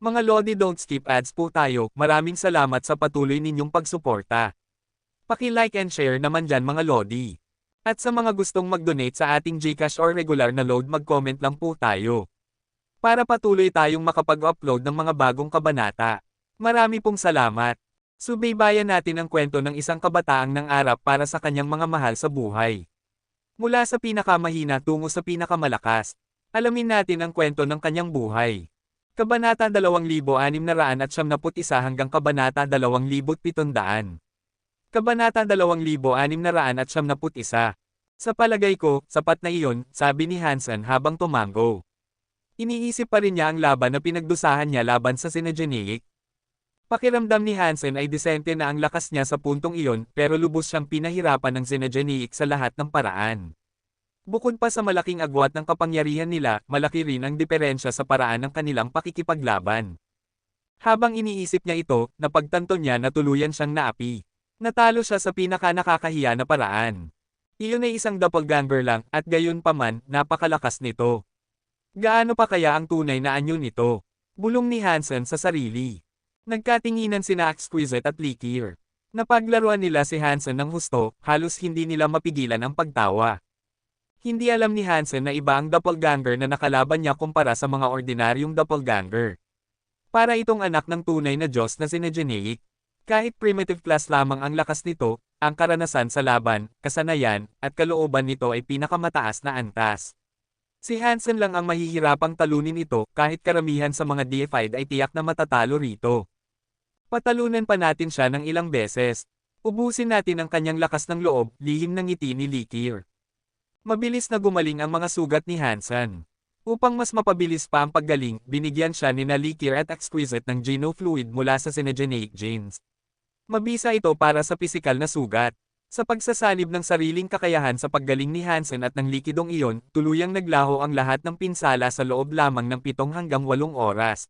Mga Lodi, don't skip ads po tayo. Maraming salamat sa patuloy ninyong pagsuporta. Paki-like and share naman dyan mga Lodi. At sa mga gustong mag-donate sa ating GCash or regular na load, mag-comment lang po tayo. Para patuloy tayong makapag-upload ng mga bagong kabanata. Marami pong salamat. Subaybayan natin ang kwento ng isang kabataang nangarap para sa kanyang mga mahal sa buhay. Mula sa pinakamahina tungo sa pinakamalakas. Alamin natin ang kwento ng kanyang buhay. Kabanata 2691 hanggang Kabanata 2700. Kabanata 2691. Sa palagay ko, sapat na iyon, sabi ni Hansen habang tumango. Iniisip pa rin niya ang laban na pinagdusahan niya laban sa sina Geneik. Pakiramdam ni Hansen ay disente na ang lakas niya sa puntong iyon, pero lubos siyang pinahirapan ng sina Geneik sa lahat ng paraan. Bukod pa sa malaking agwat ng kapangyarihan nila, malaki rin ang diferensya sa paraan ng kanilang pakikipaglaban. Habang iniisip niya ito, napagtanto niya na tuluyan siyang naapi. Natalo siya sa pinaka-nakakahiya na paraan. Iyon ay isang doppelganger lang, at gayon pa man, napakalakas nito. Gaano pa kaya ang tunay na anyo nito? Bulong ni Hansen sa sarili. Nagkatinginan sina Exquisite at Likir. Napaglaruan nila si Hansen ng husto, halos hindi nila mapigilan ang pagtawa. Hindi alam ni Hansen na iba ang doppelganger na nakalaban niya kumpara sa mga ordinaryong doppelganger. Para itong anak ng tunay na Diyos na sina Geneik. Kahit primitive class lamang ang lakas nito, ang karanasan sa laban, kasanayan, at kalooban nito ay pinakamataas na antas. Si Hansen lang ang mahihirapang talunin ito, kahit karamihan sa mga deified ay tiyak na matatalo rito. Patalunan pa natin siya ng ilang beses. Ubusin natin ang kanyang lakas ng loob, lihim ng ngiti ni Likir. Mabilis na gumaling ang mga sugat ni Hansen. Upang mas mapabilis pa ang paggaling, binigyan siya ni Likir at Exquisite ng Geno Fluid mula sa sina Geneik genes. Mabisa ito para sa pisikal na sugat. Sa pagsasanib ng sariling kakayahan sa paggaling ni Hansen at ng likidong iyon, tuluyang naglaho ang lahat ng pinsala sa loob lamang ng 7 hanggang 8 oras.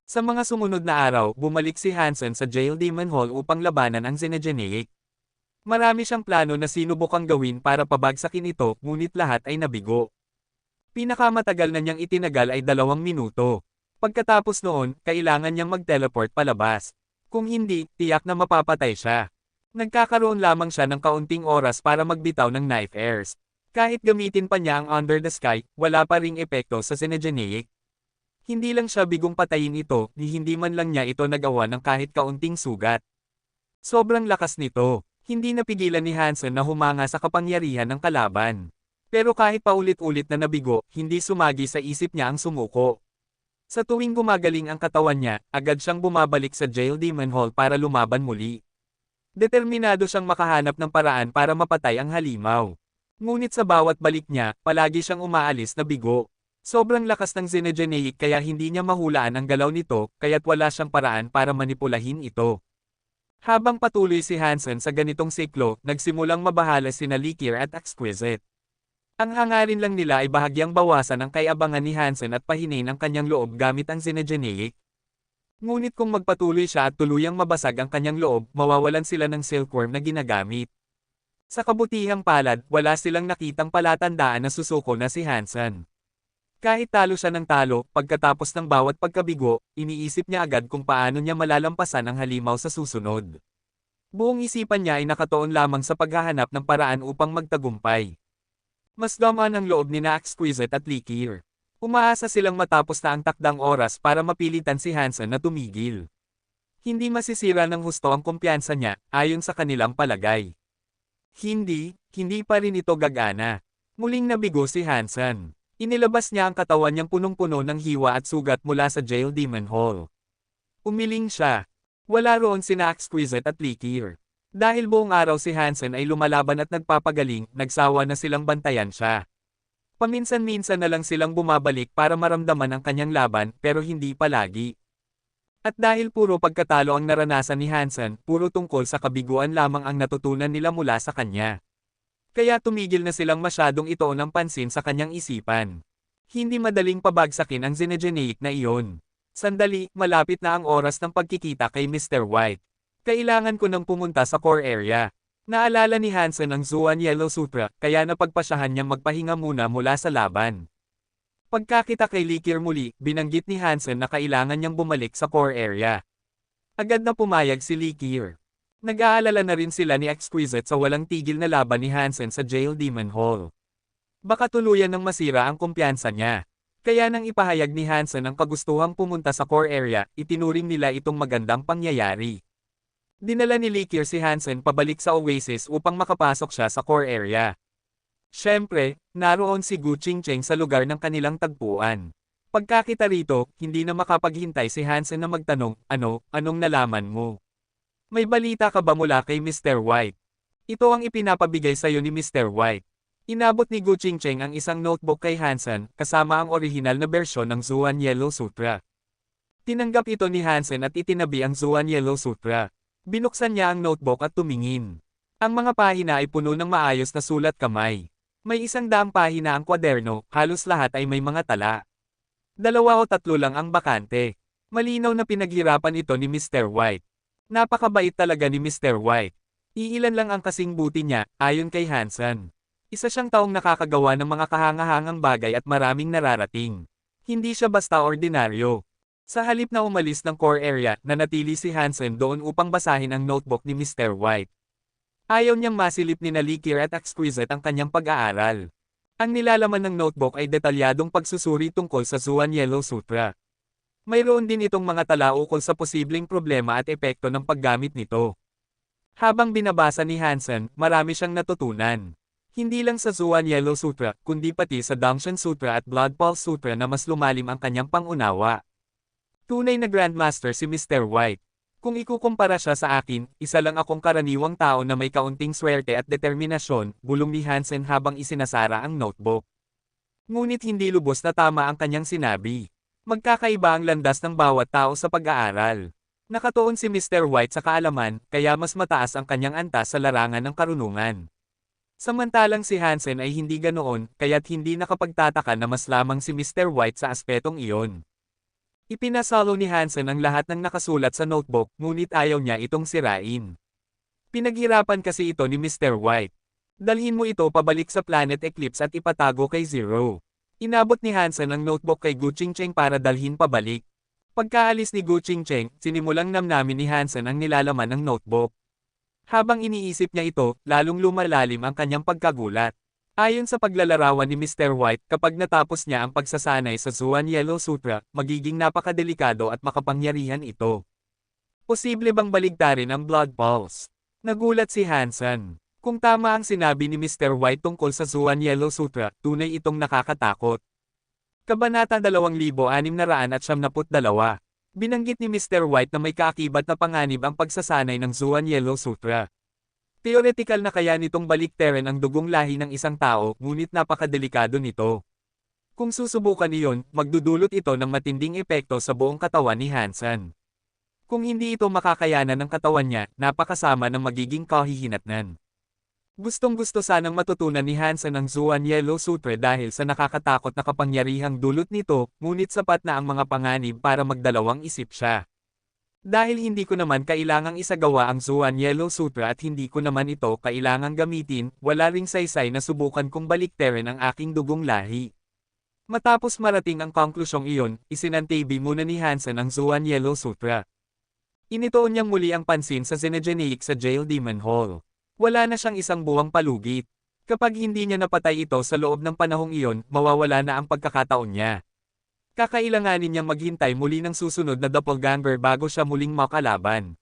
Sa mga sumunod na araw, bumalik si Hansen sa Jail Demon Hall upang labanan ang sina Geneik. Marami siyang plano na sinubukang gawin para pabagsakin ito, ngunit lahat ay nabigo. Pinakamatagal na niyang itinagal ay 2 minuto. Pagkatapos noon, kailangan niyang mag-teleport palabas. Kung hindi, tiyak na mapapatay siya. Nagkakaroon lamang siya ng kaunting oras para magbitaw ng knife airs. Kahit gamitin pa niya ang Under the Sky, wala pa ring epekto sa sina Geneik. Hindi lang siya bigong patayin ito, ni hindi man lang niya ito nagawa ng kahit kaunting sugat. Sobrang lakas nito. Hindi napigilan ni Hansen na humanga sa kapangyarihan ng kalaban. Pero kahit paulit-ulit na nabigo, hindi sumagi sa isip niya ang sumuko. Sa tuwing gumagaling ang katawan niya, agad siyang bumabalik sa Jail Demon Hall para lumaban muli. Determinado siyang makahanap ng paraan para mapatay ang halimaw. Ngunit sa bawat balik niya, palagi siyang umaalis na bigo. Sobrang lakas ng sina Geneik kaya hindi niya mahulaan ang galaw nito, kaya't wala siyang paraan para manipulahin ito. Habang patuloy si Hansen sa ganitong siklo, nagsimulang mabahala sina Likir at Exquisite. Ang hangarin lang nila ay bahagyang bawasan ang kaiabangan ni Hansen at pahinain ang kanyang loob gamit ang sina Geneik. Ngunit kung magpatuloy siya at tuluyang mabasag ang kanyang loob, mawawalan sila ng silkworm na ginagamit. Sa kabutihang palad, wala silang nakitang palatandaan na susuko na si Hansen. Kahit talo siya ng talo, pagkatapos ng bawat pagkabigo, iniisip niya agad kung paano niya malalampasan ang halimaw sa susunod. Buong isipan niya ay nakatuon lamang sa paghahanap ng paraan upang magtagumpay. Mas gamaan ang loob ni Exquisite at Likir. Umaasa silang matapos na ang takdang oras para mapilitan si Hansen na tumigil. Hindi masisira ng husto ang kumpiyansa niya, ayon sa kanilang palagay. Hindi pa rin ito gagana. Muling nabigo si Hansen. Inilabas niya ang katawan niyang punong-puno ng hiwa at sugat mula sa Jail Demon Hall. Umiling siya. Wala roon sina Exquisite at Likir. Dahil buong araw si Hansen ay lumalaban at nagpapagaling, nagsawa na silang bantayan siya. Paminsan-minsan na lang silang bumabalik para maramdaman ang kanyang laban, pero hindi palagi. At dahil puro pagkatalo ang naranasan ni Hansen, puro tungkol sa kabiguan lamang ang natutunan nila mula sa kanya. Kaya tumigil na silang masyadong itoon ang pansin sa kanyang isipan. Hindi madaling pabagsakin ang sina Geneik na iyon. Sandali, malapit na ang oras ng pagkikita kay Mr. White. Kailangan ko nang pumunta sa core area. Naalala ni Hansen ang Zuan Yellow Sutra, kaya napagpasyahan niyang magpahinga muna mula sa laban. Pagkakita kay Likir muli, binanggit ni Hansen na kailangan niyang bumalik sa core area. Agad na pumayag si Likir. Nag-aalala na rin sila ni Exquisite sa walang tigil na laban ni Hansen sa Jail Demon Hall. Baka tuluyan ng masira ang kumpiyansa niya. Kaya nang ipahayag ni Hansen ang kagustuhang pumunta sa core area, itinuring nila itong magandang pangyayari. Dinala ni Likir si Hansen pabalik sa Oasis upang makapasok siya sa core area. Siyempre, naroon si Gu Qingcheng sa lugar ng kanilang tagpuan. Pagkakita rito, hindi na makapaghintay si Hansen na magtanong, anong nalaman mo? May balita ka ba mula kay Mr. White? Ito ang ipinapabigay sa'yo ni Mr. White. Inabot ni Gu Qingcheng ang isang notebook kay Hansen, kasama ang orihinal na bersyon ng Zuan Yellow Sutra. Tinanggap ito ni Hansen at itinabi ang Zuan Yellow Sutra. Binuksan niya ang notebook at tumingin. Ang mga pahina ay puno ng maayos na sulat kamay. May 100 pahina ang kwaderno, halos lahat ay may mga tala. 2 o 3 lang ang bakante. Malinaw na pinaghirapan ito ni Mr. White. Napakabait talaga ni Mr. White. Iilan lang ang kasing buti niya, ayon kay Hansen. Isa siyang taong nakakagawa ng mga kahangahangang bagay at maraming nararating. Hindi siya basta ordinaryo. Sa halip na umalis ng core area, nanatili si Hansen doon upang basahin ang notebook ni Mr. White. Ayaw niyang masilip ni Likir at Exquisite ang kanyang pag-aaral. Ang nilalaman ng notebook ay detalyadong pagsusuri tungkol sa Zuan Yellow Sutra. Mayroon din itong mga tala ukol sa posibleng problema at epekto ng paggamit nito. Habang binabasa ni Hansen, marami siyang natutunan. Hindi lang sa Zuan Yellow Sutra, kundi pati sa Dangshan Sutra at Blood Pulse Sutra na mas lumalim ang kanyang pangunawa. Tunay na Grandmaster si Mr. White. Kung ikukumpara siya sa akin, isa lang akong karaniwang tao na may kaunting swerte at determinasyon, bulong ni Hansen habang isinasara ang notebook. Ngunit hindi lubos na tama ang kanyang sinabi. Magkakaiba ang landas ng bawat tao sa pag-aaral. Nakatuon si Mr. White sa kaalaman, kaya mas mataas ang kanyang antas sa larangan ng karunungan. Samantalang si Hansen ay hindi ganoon, kaya't hindi nakapagtataka na mas lamang si Mr. White sa aspetong iyon. Ipinasalo ni Hansen ang lahat ng nakasulat sa notebook, ngunit ayaw niya itong sirain. Pinaghirapan kasi ito ni Mr. White. Dalhin mo ito pabalik sa Planet Eclipse at ipatago kay Zero. Inabot ni Hansen ang notebook kay Gu Qingcheng para dalhin pabalik. Pagkaalis ni Gu Qingcheng, sinimulang namnamin ni Hansen ang nilalaman ng notebook. Habang iniisip niya ito, lalong lumalalim ang kanyang pagkagulat. Ayon sa paglalarawan ni Mr. White, kapag natapos niya ang pagsasanay sa Zuan Yellow Sutra, magiging napakadelikado at makapangyarihan ito. Posible bang baligtarin ang Blood Pulse? Nagulat si Hansen. Kung tama ang sinabi ni Mr. White tungkol sa Zuan Yellow Sutra, tunay itong nakakatakot. Kabanata 2672. Binanggit ni Mr. White na may kaakibat na panganib ang pagsasanay ng Zuan Yellow Sutra. Theoretical na kaya nitong baliktarin ang dugong lahi ng isang tao, ngunit napakadelikado nito. Kung susubukan iyon, magdudulot ito ng matinding epekto sa buong katawan ni Hansen. Kung hindi ito makakayanan ng katawan niya, napakasama ng magiging kahihinatnan. Gustong-gusto sanang matutunan ni Hansen ang Zuan Yellow Sutra dahil sa nakakatakot na kapangyarihang dulot nito, ngunit sapat na ang mga panganib para magdalawang isip siya. Dahil hindi ko naman kailangang isagawa ang Zuan Yellow Sutra at hindi ko naman ito kailangang gamitin, wala ring saysay na subukan kong baliktarin ang aking dugong lahi. Matapos marating ang konklusyong iyon, isinantabi muna ni Hansen ang Zuan Yellow Sutra. Initoon niyang muli ang pansin sa Xenogeneic sa Jail Demon Hall. Wala na siyang isang buwang palugit. Kapag hindi niya napatay ito sa loob ng panahong iyon, mawawala na ang pagkakataon niya. Kakailanganin niyang maghintay muli ng susunod na doppelganger bago siya muling makalaban.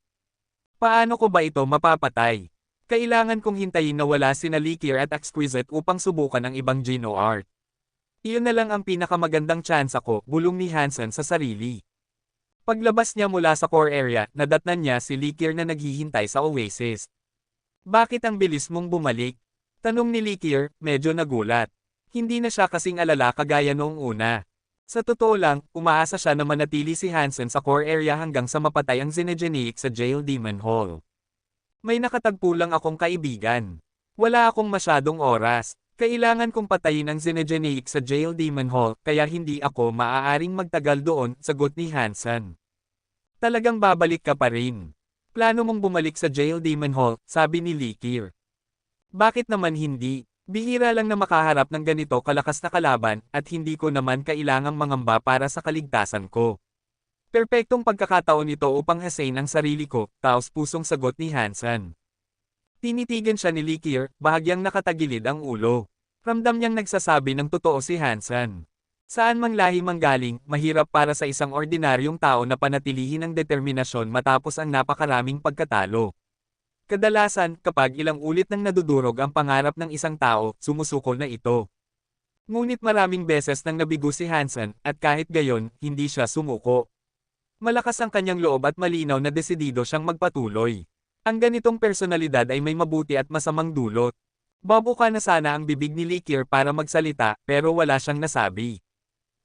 Paano ko ba ito mapapatay? Kailangan kong hintayin na wala sina Likir at Exquisite upang subukan ang ibang Geno Art. Iyon na lang ang pinakamagandang tsansa ko, bulong ni Hansen sa sarili. Paglabas niya mula sa core area, nadatnan niya si Likir na naghihintay sa Oasis. Bakit ang bilis mong bumalik? Tanong ni Likir, medyo nagulat. Hindi na siya kasing alala kagaya noong una. Sa totoo lang, umaasa siya na manatili si Hansen sa core area hanggang sa mapatay ang Xenogeneic sa Jail Demon Hall. May nakatagpo lang akong kaibigan. Wala akong masyadong oras. Kailangan kong patayin ang Xenogeneic sa Jail Demon Hall, kaya hindi ako maaaring magtagal doon, sagot ni Hansen. Talagang babalik ka pa rin. Plano mong bumalik sa Jail Demon Hall, sabi ni Likir. Bakit naman hindi? Bihira lang na makaharap ng ganito kalakas na kalaban at hindi ko naman kailangang mangamba para sa kaligtasan ko. Perpektong pagkakataon ito upang hasain ang sarili ko, taos pusong sagot ni Hansen. Tinitigan siya ni Likir, bahagyang nakatagilid ang ulo. Ramdam niyang nagsasabi ng totoo si Hansen. Saan mang lahi manggaling, mahirap para sa isang ordinaryong tao na panatilihin ang determinasyon matapos ang napakaraming pagkatalo. Kadalasan, kapag ilang ulit nang nadudurog ang pangarap ng isang tao, sumusuko na ito. Ngunit maraming beses nang nabigo si Hansen, at kahit gayon, hindi siya sumuko. Malakas ang kanyang loob at malinaw na desidido siyang magpatuloy. Ang ganitong personalidad ay may mabuti at masamang dulot. Babuka na sana ang bibig ni Likir para magsalita, pero wala siyang nasabi.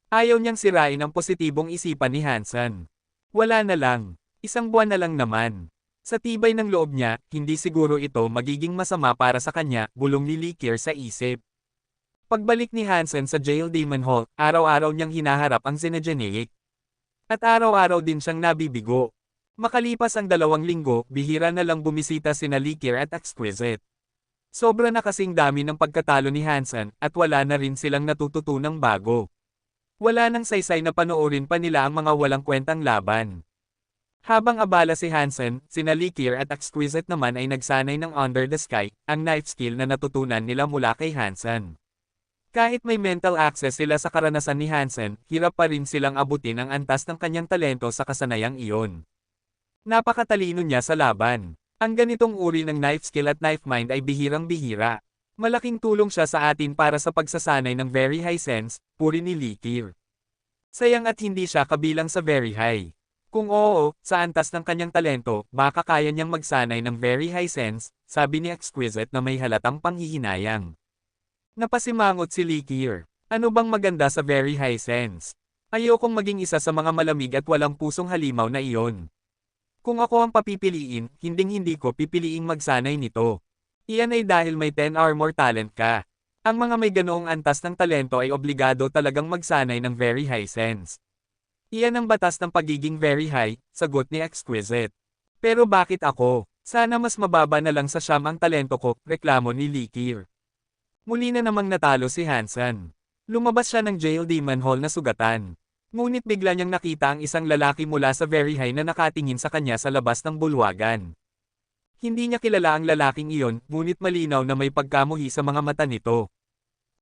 Ayaw niyang sirain ang positibong isipan ni Hansen. Wala na lang. Isang buwan na lang naman. Sa tibay ng loob niya, hindi siguro ito magiging masama para sa kanya, bulong ni Likir sa isip. Pagbalik ni Hansen sa Jail Demon Hall, araw-araw niyang hinaharap ang Xenogeneic. At araw-araw din siyang nabibigo. Makalipas ang 2 linggo, bihira na lang bumisita sina Likir at Exquisite. Sobra na kasing dami ng pagkatalo ni Hansen, at wala na rin silang natututunang bago. Wala nang saysay na panoorin pa nila ang mga walang kwentang laban. Habang abala si Hansen, sina Likir at Exquisite naman ay nagsanay ng Under the Sky, ang knife skill na natutunan nila mula kay Hansen. Kahit may mental access sila sa karanasan ni Hansen, hirap pa rin silang abutin ang antas ng kanyang talento sa kasanayang iyon. Napakatalino niya sa laban. Ang ganitong uri ng knife skill at knife mind ay bihirang-bihira. Malaking tulong siya sa atin para sa pagsasanay ng very high sense, puri ni Likir. Sayang at hindi siya kabilang sa very high. Kung oo, sa antas ng kanyang talento, baka kaya niyang magsanay ng very high sense, sabi ni Exquisite na may halatang panghihinayang. Napasimangot si Likir. Ano bang maganda sa very high sense? Ayokong maging isa sa mga malamig at walang pusong halimaw na iyon. Kung ako ang papipiliin, hinding-hindi ko pipiliing magsanay nito. Iyan ay dahil may 10 armor talent ka. Ang mga may ganoong antas ng talento ay obligado talagang magsanay ng very high sense. Iyan ang batas ng pagiging very high, sagot ni Exquisite. Pero bakit ako? Sana mas mababa na lang sa siyam ang talento ko, reklamo ni Likir. Muli na namang natalo si Hansen. Lumabas siya ng Jail Demon Hall na sugatan. Ngunit bigla niyang nakita ang isang lalaki mula sa very high na nakatingin sa kanya sa labas ng bulwagan. Hindi niya kilala ang lalaking iyon, ngunit malinaw na may pagkamuhi sa mga mata nito.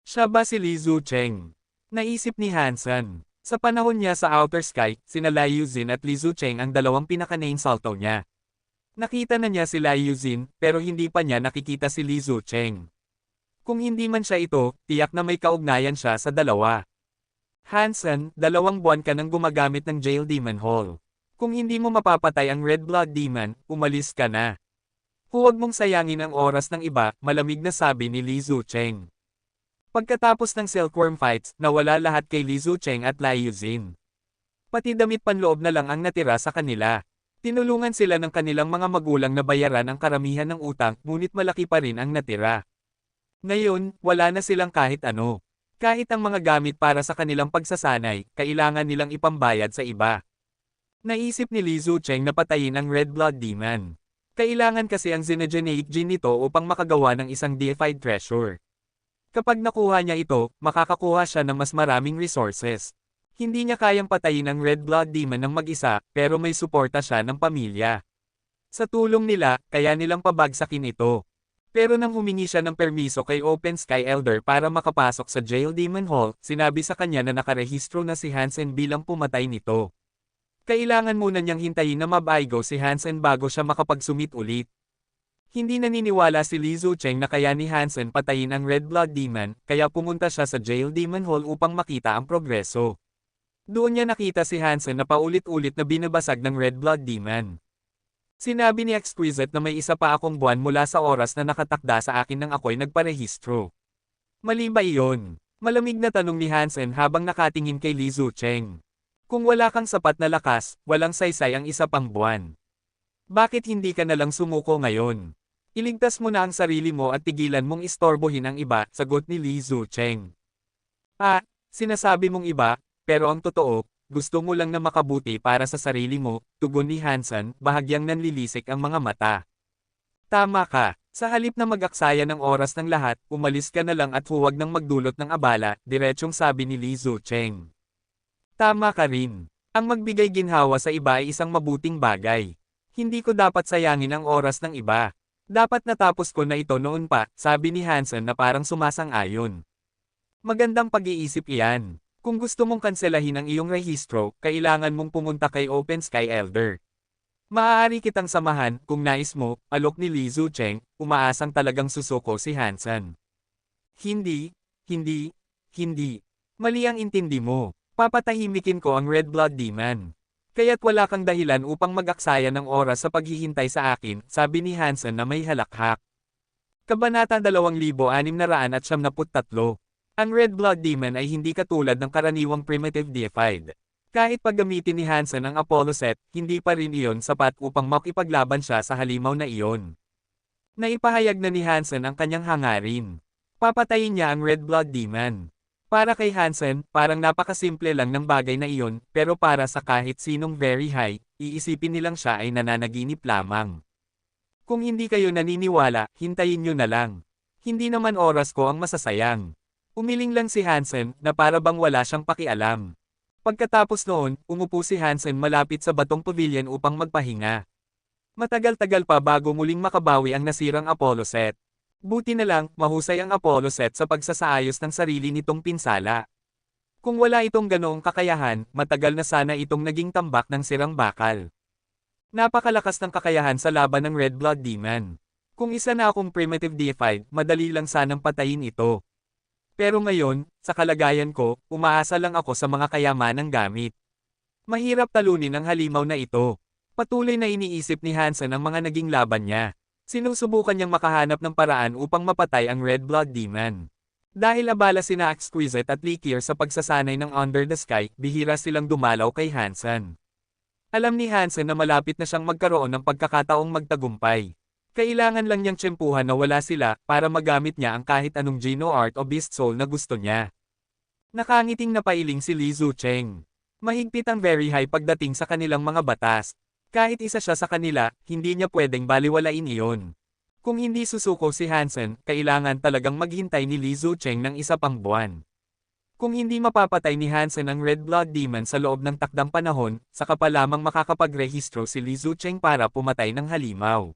Siya ba si Li Zucheng? Naisip ni Hansen. Sa panahon niya sa Outer Sky, sina Liu Xin at Li Zucheng ang dalawang pinaka-nainsulto niya. Nakita na niya si Liu Xin, pero hindi pa niya nakikita si Li Zucheng. Kung hindi man siya ito, tiyak na may kaugnayan siya sa dalawa. Hansen, 2 buwan ka nang gumagamit ng Jail Demon Hall. Kung hindi mo mapapatay ang Red Blood Demon, umalis ka na. Huwag mong sayangin ang oras ng iba, malamig na sabi ni Li Zucheng. Pagkatapos ng Silkworm fights, nawala lahat kay Li Zucheng at Liu Xin. Pati damit panloob na lang ang natira sa kanila. Tinulungan sila ng kanilang mga magulang na bayaran ang karamihan ng utang, ngunit malaki pa rin ang natira. Ngayon, wala na silang kahit ano. Kahit ang mga gamit para sa kanilang pagsasanay, kailangan nilang ipambayad sa iba. Naisip ni Li Zucheng na patayin ang Red Blood Demon. Kailangan kasi ang Xenogeneic gene nito upang makagawa ng isang deified treasure. Kapag nakuha niya ito, makakakuha siya ng mas maraming resources. Hindi niya kayang patayin ang Red Blood Demon ng mag-isa, pero may suporta siya ng pamilya. Sa tulong nila, kaya nilang pabagsakin ito. Pero nang humingi siya ng permiso kay Open Sky Elder para makapasok sa Jail Demon Hall, sinabi sa kanya na nakarehistro na si Hansen bilang pumatay nito. Kailangan muna niyang hintayin na mabaigo si Hansen bago siya makapagsumit ulit. Hindi naniniwala si Li Zucheng na kaya ni Hansen patayin ang Red Blood Demon, kaya pumunta siya sa Jail Demon Hall upang makita ang progreso. Doon niya nakita si Hansen na paulit-ulit na binabasag ng Red Blood Demon. Sinabi ni Exquisite na may isa pa akong buwan mula sa oras na nakatakda sa akin nang ako'y nagparehistro. Mali ba iyon? Malamig na tanong ni Hansen habang nakatingin kay Li Zucheng. Kung wala kang sapat na lakas, walang saysay ang isa pang buwan. Bakit hindi ka na lang sumuko ngayon? Iligtas mo na ang sarili mo at tigilan mong istorbohin ang iba, sagot ni Li Zucheng. Sinasabi mong iba, pero ang totoo, gusto mo lang na makabuti para sa sarili mo, tugon ni Hansen, bahagyang nanlilisik ang mga mata. Tama ka. Sa halip na mag-aksaya ng oras ng lahat, umalis ka na lang at huwag nang magdulot ng abala, diretsyong sabi ni Li Zucheng. Tama ka rin. Ang magbigay ginhawa sa iba ay isang mabuting bagay. Hindi ko dapat sayangin ang oras ng iba. Dapat natapos ko na ito noon pa, sabi ni Hansen na parang sumasang-ayon. Magandang pag-iisip iyan. Kung gusto mong kanselahin ang iyong rehistro, kailangan mong pumunta kay Open Sky Elder. Maaari kitang samahan, kung nais mo, alok ni Li Zucheng, umaasang talagang susuko si Hansen. Hindi, hindi, hindi. Mali ang intindi mo. Papatahimikin ko ang Red Blood Demon. Kaya't wala kang dahilan upang mag-aksaya ng oras sa paghihintay sa akin, sabi ni Hansen na may halakhak. Kabanata 2673. Ang Red Blood Demon ay hindi katulad ng karaniwang primitive deified. Kahit paggamitin ni Hansen ang Apollo set, hindi pa rin iyon sapat upang makipaglaban siya sa halimaw na iyon. Naipahayag na ni Hansen ang kanyang hangarin. Papatayin niya ang Red Blood Demon. Para kay Hansen, parang napakasimple lang ng bagay na iyon, pero para sa kahit sinong very high, iisipin nilang siya ay nananaginip lamang. Kung hindi kayo naniniwala, hintayin nyo na lang. Hindi naman oras ko ang masasayang. Umiling lang si Hansen, na para bang wala siyang pakialam. Pagkatapos noon, umupo si Hansen malapit sa batong pavilion upang magpahinga. Matagal-tagal pa bago muling makabawi ang nasirang Apollo set. Buti na lang, mahusay ang Apollo set sa pagsasaayos ng sarili nitong pinsala. Kung wala itong ganoong kakayahan, matagal na sana itong naging tambak ng sirang bakal. Napakalakas ng kakayahan sa laban ng Red Blood Demon. Kung isa na akong primitive deified, madali lang sanang patayin ito. Pero ngayon, sa kalagayan ko, umaasa lang ako sa mga kayamanang gamit. Mahirap talunin ang halimaw na ito. Patuloy na iniisip ni Hansen ang mga naging laban niya. Sinusubukan niyang makahanap ng paraan upang mapatay ang Red Blood Demon. Dahil abala sina Exquisite at Likier sa pagsasanay ng Under the Sky, bihira silang dumalaw kay Hansen. Alam ni Hansen na malapit na siyang magkaroon ng pagkakataong magtagumpay. Kailangan lang niyang tsempuhan na wala sila, para magamit niya ang kahit anong Geno Art o Beast Soul na gusto niya. Nakangiting napailing si Li Zucheng. Mahigpit ang very high pagdating sa kanilang mga batas. Kahit isa siya sa kanila, hindi niya pwedeng baliwalain iyon. Kung hindi susuko si Hansen, kailangan talagang maghintay ni Li Zucheng ng isa pang buwan. Kung hindi mapapatay ni Hansen ang Red Blood Demon sa loob ng takdang panahon, saka pa lamang makakapagrehistro si Li Zucheng para pumatay ng halimaw.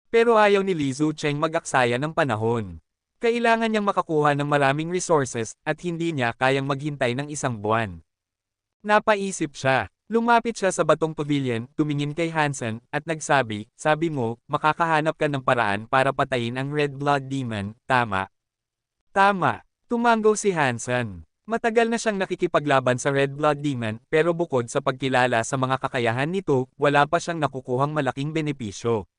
Pero ayaw ni Li Zucheng mag-aksaya ng panahon. Kailangan niyang makakuha ng maraming resources, at hindi niya kayang maghintay ng isang buwan. Napaisip siya. Lumapit siya sa batong pavilion, tumingin kay Hansen, at nagsabi, sabi mo, makakahanap ka ng paraan para patayin ang Red Blood Demon, tama? Tama. Tumango si Hansen. Matagal na siyang nakikipaglaban sa Red Blood Demon, pero bukod sa pagkilala sa mga kakayahan nito, wala pa siyang nakukuhang malaking benepisyo.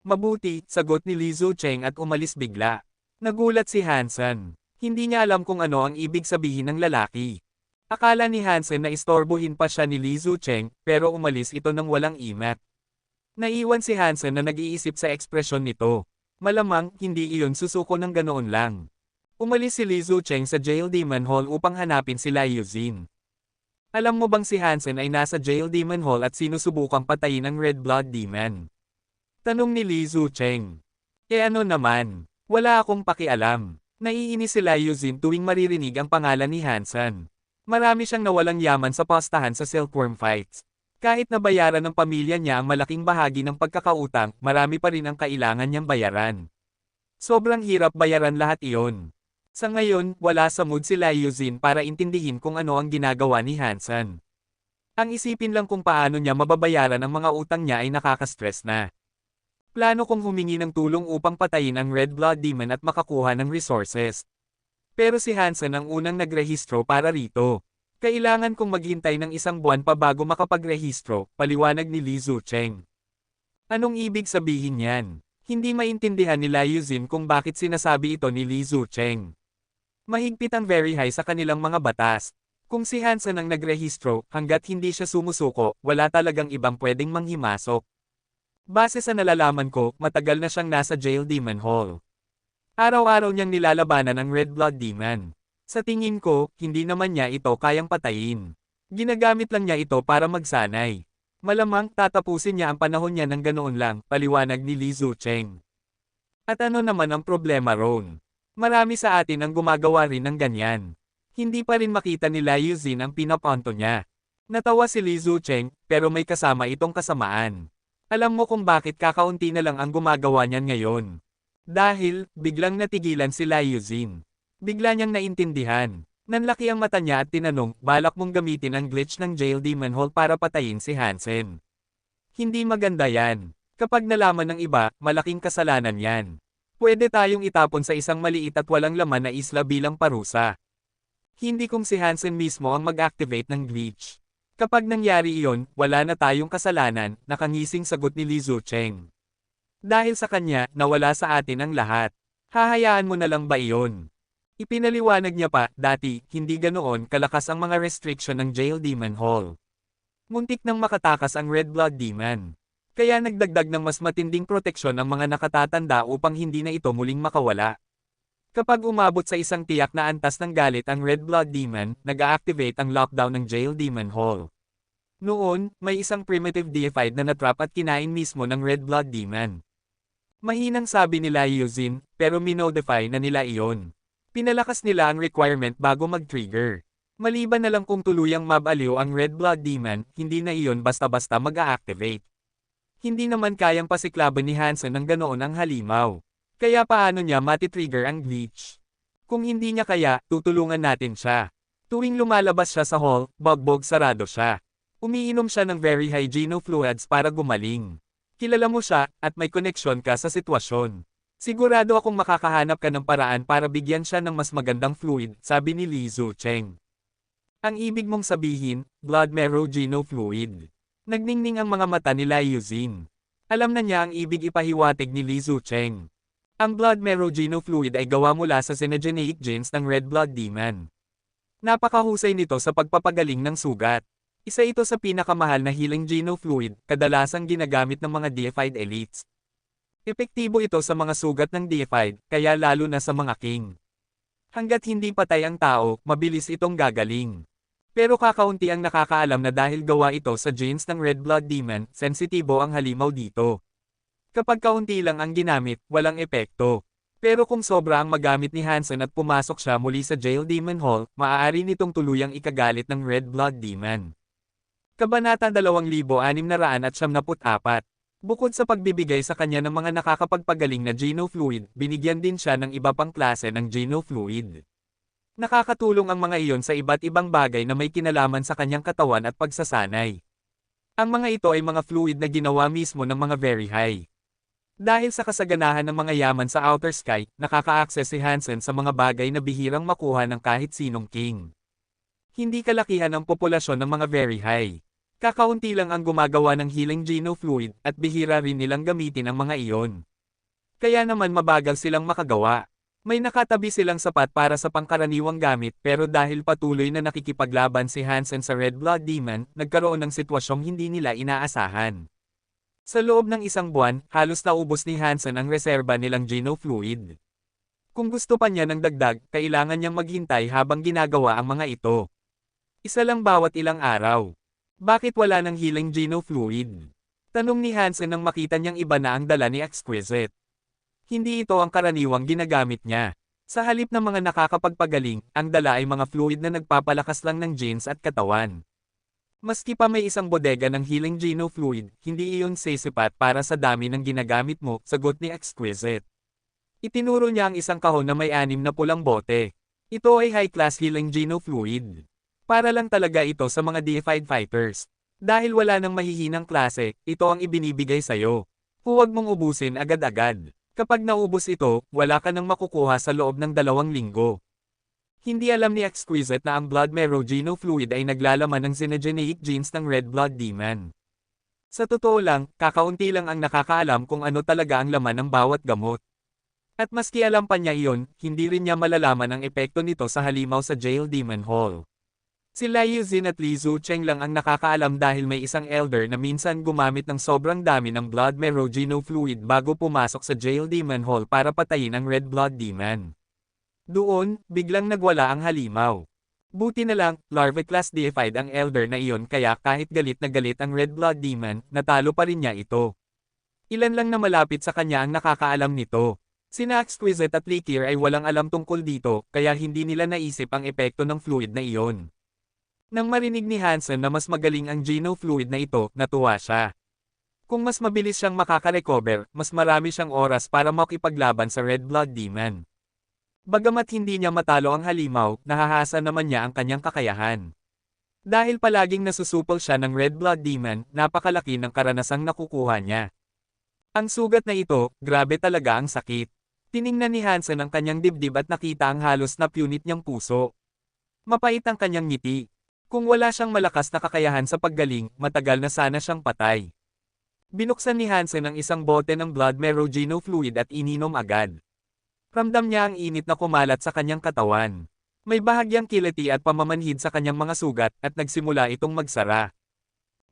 Mabuti, sagot ni Li Zucheng at umalis bigla. Nagulat si Hansen. Hindi niya alam kung ano ang ibig sabihin ng lalaki. Akala ni Hansen na istorbohin pa siya ni Li Zucheng, pero umalis ito nang walang imat. Naiwan si Hansen na nag-iisip sa ekspresyon nito. Malamang, hindi iyon susuko ng ganoon lang. Umalis si Li Zucheng sa Jail Demon Hall upang hanapin si Lai Yuzin. Alam mo bang si Hansen ay nasa Jail Demon Hall at sinusubukang patayin ang Red Blood Demon? Tanong ni Li Zucheng. Ano naman? Wala akong pakialam. Naiinis si Lai Yuzin tuwing maririnig ang pangalan ni Hansen. Marami siyang nawalang yaman sa pastahan sa Silkworm fights. Kahit nabayaran ng pamilya niya ang malaking bahagi ng pagkakautang, marami pa rin ang kailangan niyang bayaran. Sobrang hirap bayaran lahat iyon. Sa ngayon, wala sa mood si Lai Yuzin para intindihin kung ano ang ginagawa ni Hansen. Ang isipin lang kung paano niya mababayaran ang mga utang niya ay nakaka-stress na. Plano kong humingi ng tulong upang patayin ang Red Blood Demon at makakuha ng resources. Pero si Hansen ang unang nagrehistro para rito. Kailangan kong maghintay ng isang buwan pa bago makapagrehistro, paliwanag ni Li Zucheng. Anong ibig sabihin yan? Hindi maintindihan ni Lai Yuzin kung bakit sinasabi ito ni Li Zucheng. Mahigpit ang very high sa kanilang mga batas. Kung si Hansen ang nagrehistro, hanggat hindi siya sumusuko, wala talagang ibang pwedeng manghimasok. Base sa nalalaman ko, matagal na siyang nasa Jail Demon Hall. Araw-araw niyang nilalabanan ang Red Blood Demon. Sa tingin ko, hindi naman niya ito kayang patayin. Ginagamit lang niya ito para magsanay. Malamang tatapusin niya ang panahon niya ng ganoon lang, paliwanag ni Li Zucheng. At ano naman ang problema ron? Marami sa atin ang gumagawa rin ng ganyan. Hindi pa rin makita ni Liu Xin ang pinaponto niya. Natawa si Li Zucheng, pero may kasama itong kasamaan. Alam mo kung bakit kakaunti na lang ang gumagawa niyan ngayon. Dahil, biglang natigilan si Liu Xin. Bigla niyang naintindihan. Nanlaki ang mata niya at tinanong, balak mong gamitin ang glitch ng Jail Demon Hall para patayin si Hansen. Hindi maganda yan. Kapag nalaman ng iba, malaking kasalanan yan. Pwede tayong itapon sa isang maliit at walang laman na isla bilang parusa. Hindi kung si Hansen mismo ang mag-activate ng glitch. Kapag nangyari iyon, wala na tayong kasalanan, nakangising sagot ni Li Zucheng. Dahil sa kanya, nawala sa atin ang lahat. Hahayaan mo na lang ba iyon? Ipinaliwanag niya pa, dati, hindi ganoon kalakas ang mga restriction ng Jail Demon Hall. Muntik nang makatakas ang Red Blood Demon. Kaya nagdagdag ng mas matinding proteksyon ang mga nakatatanda upang hindi na ito muling makawala. Kapag umabot sa isang tiyak na antas ng galit ang Red Blood Demon, nag-a-activate ang lockdown ng Jail Demon Hall. Noon, may isang primitive deified na natrap at kinain mismo ng Red Blood Demon. Mahinang sabi nila Liu Xin, pero minodify na nila iyon. Pinalakas nila ang requirement bago mag-trigger. Maliban na lang kung tuluyang mabaliw ang Red Blood Demon, hindi na iyon basta-basta mag-a-activate. Hindi naman kayang pasiklaban ni Hansen ng ganoon ang halimaw. Kaya paano niya matitrigger ang glitch? Kung hindi niya kaya, tutulungan natin siya. Tuwing lumalabas siya sa hall, bagbog sarado siya. Umiinom siya ng very high genofluids para gumaling. Kilala mo siya, at may koneksyon ka sa sitwasyon. Sigurado akong makakahanap ka ng paraan para bigyan siya ng mas magandang fluid, sabi ni Li Zucheng. Ang ibig mong sabihin, blood marrow genofluid. Nagningning ang mga mata ni Liu Xin. Alam na niya ang ibig ipahiwatig ni Li Zucheng. Ang blood marrow genofluid ay gawa mula sa synergenic genes ng Red Blood Demon. Napakahusay nito sa pagpapagaling ng sugat. Isa ito sa pinakamahal na healing genofluid, kadalasang ginagamit ng mga deified elites. Epektibo ito sa mga sugat ng deified, kaya lalo na sa mga king. Hanggat hindi patay ang tao, mabilis itong gagaling. Pero kakaunti ang nakakaalam na dahil gawa ito sa genes ng Red Blood Demon, sensitibo ang halimaw dito. Kapag kaunti lang ang ginamit, walang epekto. Pero kung sobra ang magamit ni Hansen at pumasok siya muli sa Jail Demon Hall, maaari nitong tuluyang ikagalit ng Red Blood Demon. Kabanata 2674. Bukod sa pagbibigay sa kanya ng mga nakakapagpagaling na genofluid, binigyan din siya ng iba pang klase ng genofluid. Nakakatulong ang mga iyon sa iba't ibang bagay na may kinalaman sa kanyang katawan at pagsasanay. Ang mga ito ay mga fluid na ginawa mismo ng mga very high. Dahil sa kasaganahan ng mga yaman sa outer sky, nakaka-access si Hansen sa mga bagay na bihirang makuha ng kahit sinong king. Hindi kalakihan ang populasyon ng mga very high. Kakaunti lang ang gumagawa ng healing genofluid, at bihira rin nilang gamitin ang mga iyon. Kaya naman mabagal silang makagawa. May nakatabi silang sapat para sa pangkaraniwang gamit pero dahil patuloy na nakikipaglaban si Hansen sa Red Blood Demon, nagkaroon ng sitwasyong hindi nila inaasahan. Sa loob ng isang buwan, halos naubos ni Hansen ang reserba nilang genofluid. Kung gusto pa niya ng dagdag, kailangan niyang maghintay habang ginagawa ang mga ito. Isa lang bawat ilang araw. Bakit wala ng healing genofluid? Tanong ni Hansen nang makita niyang iba na ang dala ni Exquisite. Hindi ito ang karaniwang ginagamit niya. Sa halip ng mga nakakapagpagaling, ang dala ay mga fluid na nagpapalakas lang ng genes at katawan. Maski pa may isang bodega ng healing genofluid, hindi iyon sisipat para sa dami ng ginagamit mo, sagot ni Exquisite. Itinuro niya ang isang kahon na may 6 na pulang bote. Ito ay high-class healing genofluid. Para lang talaga ito sa mga deified fighters. Dahil wala nang mahihinang klase, ito ang ibinibigay sa'yo. Huwag mong ubusin agad-agad. Kapag naubos ito, wala ka nang makukuha sa loob ng 2 linggo. Hindi alam ni Exquisite na ang blood marrow genofluid ay naglalaman ng synergenic genes ng Red Blood Demon. Sa totoo lang, kakaunti lang ang nakakaalam kung ano talaga ang laman ng bawat gamot. At maski alam pa niya iyon, hindi rin niya malalaman ang epekto nito sa halimaw sa Jail Demon Hall. Si Liu Xin at Li Zucheng lang ang nakakaalam dahil may isang elder na minsan gumamit ng sobrang dami ng blood marrow genofluid bago pumasok sa Jail Demon Hall para patayin ang Red Blood Demon. Doon, biglang nagwala ang halimaw. Buti na lang, larvae class deified ang elder na iyon kaya kahit galit na galit ang Red Blood Demon, natalo pa rin niya ito. Ilan lang na malapit sa kanya ang nakakaalam nito. Sina Exquisite at Likir ay walang alam tungkol dito, kaya hindi nila naisip ang epekto ng fluid na iyon. Nang marinig ni Hansen na mas magaling ang Geno fluid na ito, natuwa siya. Kung mas mabilis siyang makaka-recover, mas marami siyang oras para makipaglaban sa Red Blood Demon. Bagamat hindi niya matalo ang halimaw, nahahasa naman niya ang kanyang kakayahan. Dahil palaging nasusupol siya ng Red Blood Demon, napakalaki ng karanasang nakukuha niya. Ang sugat na ito, grabe talaga ang sakit. Tiningnan ni Hansen ang kanyang dibdib at nakita ang halos na punit niyang puso. Mapait ang kanyang ngiti. Kung wala siyang malakas na kakayahan sa paggaling, matagal na sana siyang patay. Binuksan ni Hansen ang isang bote ng blood merogeno fluid at ininom agad. Ramdam niya ang init na kumalat sa kanyang katawan. May bahagyang kiliti at pamamanhid sa kanyang mga sugat at nagsimula itong magsara.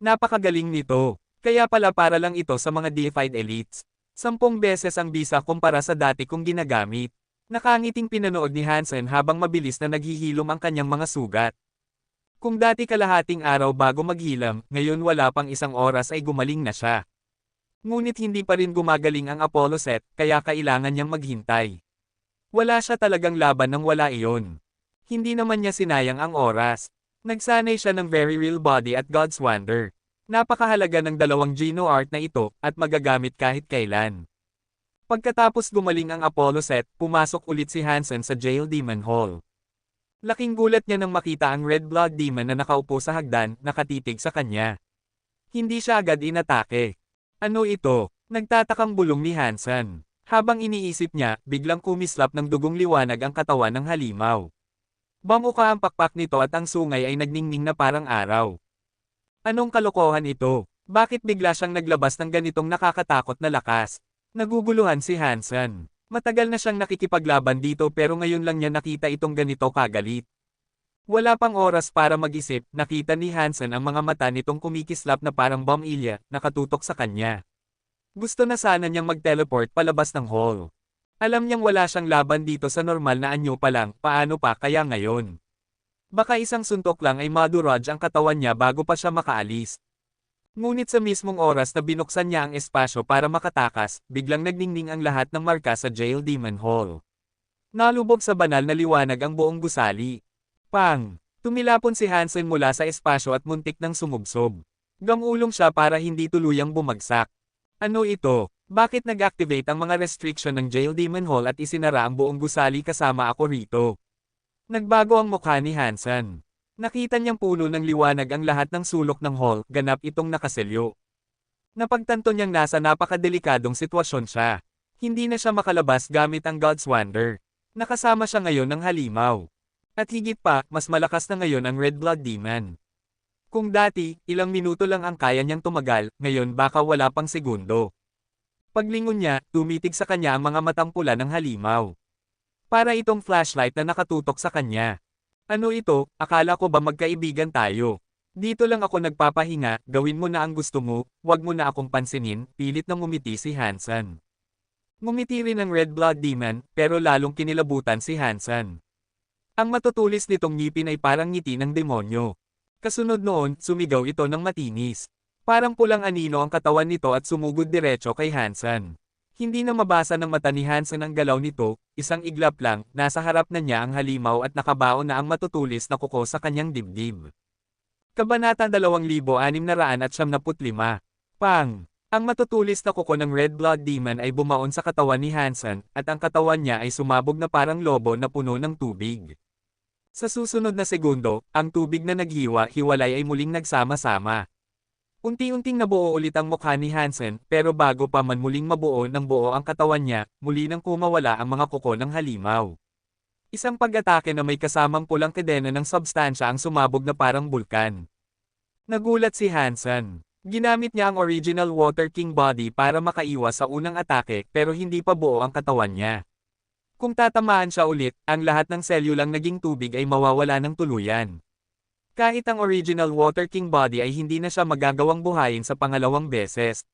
Napakagaling nito. Kaya pala para lang ito sa mga deified elites. 10 beses ang bisa kumpara sa dati kong ginagamit. Nakangiting pinanood ni Hansen habang mabilis na naghihilom ang kanyang mga sugat. Kung dati kalahating araw bago maghilam, ngayon wala pang isang oras ay gumaling na siya. Ngunit hindi pa rin gumagaling ang Apollo set, kaya kailangan niyang maghintay. Wala siya talagang laban nang wala iyon. Hindi naman niya sinayang ang oras. Nagsanay siya ng very real body at God's wonder. Napakahalaga ng 2 Geno art na ito, at magagamit kahit kailan. Pagkatapos gumaling ang Apollo set, pumasok ulit si Hansen sa Jail Demon Hall. Laking gulat niya nang makita ang Red Blood Demon na nakaupo sa hagdan, nakatitig sa kanya. Hindi siya agad inatake. Ano ito? Nagtatakang bulong ni Hansen. Habang iniisip niya, biglang kumislap ng dugong liwanag ang katawan ng halimaw. Bamukha ang pakpak nito at ang sungay ay nagningning na parang araw. Anong kalokohan ito? Bakit bigla siyang naglabas ng ganitong nakakatakot na lakas? Naguguluhan si Hansen. Matagal na siyang nakikipaglaban dito pero ngayon lang niya nakita itong ganito kagalit. Wala pang oras para mag-isip, nakita ni Hansen ang mga mata nitong kumikislap na parang bombilya, nakatutok sa kanya. Gusto na sana niyang mag-teleport palabas ng hall. Alam niyang wala siyang laban dito sa normal na anyo pa lang, paano pa kaya ngayon? Baka isang suntok lang ay madurage ang katawan niya bago pa siya makaalis. Ngunit sa mismong oras na binuksan niya ang espasyo para makatakas, biglang nagningning ang lahat ng marka sa Jail Demon Hall. Nalubog sa banal na liwanag ang buong gusali. Pang! Tumilapon si Hansen mula sa espasyo at muntik nang sumubsob. Gamulong siya para hindi tuluyang bumagsak. Ano ito? Bakit nag-activate ang mga restriction ng Jail Demon Hall at isinara ang buong gusali kasama ako rito? Nagbago ang mukha ni Hansen. Nakita niyang puno ng liwanag ang lahat ng sulok ng hall, ganap itong nakaselyo. Napagtanto niyang nasa napakadelikadong sitwasyon siya. Hindi na siya makalabas gamit ang God's Wonder. Nakasama siya ngayon ng halimaw. At higit pa, mas malakas na ngayon ang Red Blood Demon. Kung dati, ilang minuto lang ang kaya niyang tumagal, ngayon baka wala pang segundo. Paglingon niya, tumitig sa kanya ang mga matang pula ng halimaw. Para itong flashlight na nakatutok sa kanya. Ano ito? Akala ko ba magkaibigan tayo? Dito lang ako nagpapahinga, gawin mo na ang gusto mo, wag mo na akong pansinin, pilit na ngumiti si Hansen. Ngumiti rin ang Red Blood Demon, pero lalong kinilabutan si Hansen. Ang matutulis nitong ngipin ay parang ngiti ng demonyo. Kasunod noon, sumigaw ito ng matinis. Parang pulang anino ang katawan nito at sumugod diretso kay Hansen. Hindi na mabasa ng mata ni Hansen ang galaw nito, isang iglap lang, nasa harap na niya ang halimaw at nakabaon na ang matutulis na kuko sa kanyang dibdib. Kabanata 2675. Pang! Ang matutulis na kuko ng Red Blood Demon ay bumaon sa katawan ni Hansen, at ang katawan niya ay sumabog na parang lobo na puno ng tubig. Sa susunod na segundo, ang tubig na naghiwa-hiwalay ay muling nagsama-sama. Unti-unting nabuo ulit ang mukha ni Hansen, pero bago pa man muling mabuo ng buo ang katawan niya, muli nang kumawala ang mga kuko ng halimaw. Isang pag-atake na may kasamang pulang kadena ng substansya ang sumabog na parang bulkan. Nagulat si Hansen. Ginamit niya ang original Water King body para makaiwas sa unang atake, pero hindi pa buo ang katawan niya. Kung tatamaan siya ulit, ang lahat ng selyulang naging tubig ay mawawala ng tuluyan. Kahit ang original Water King body ay hindi na siya magagawang buhayin sa pangalawang beses.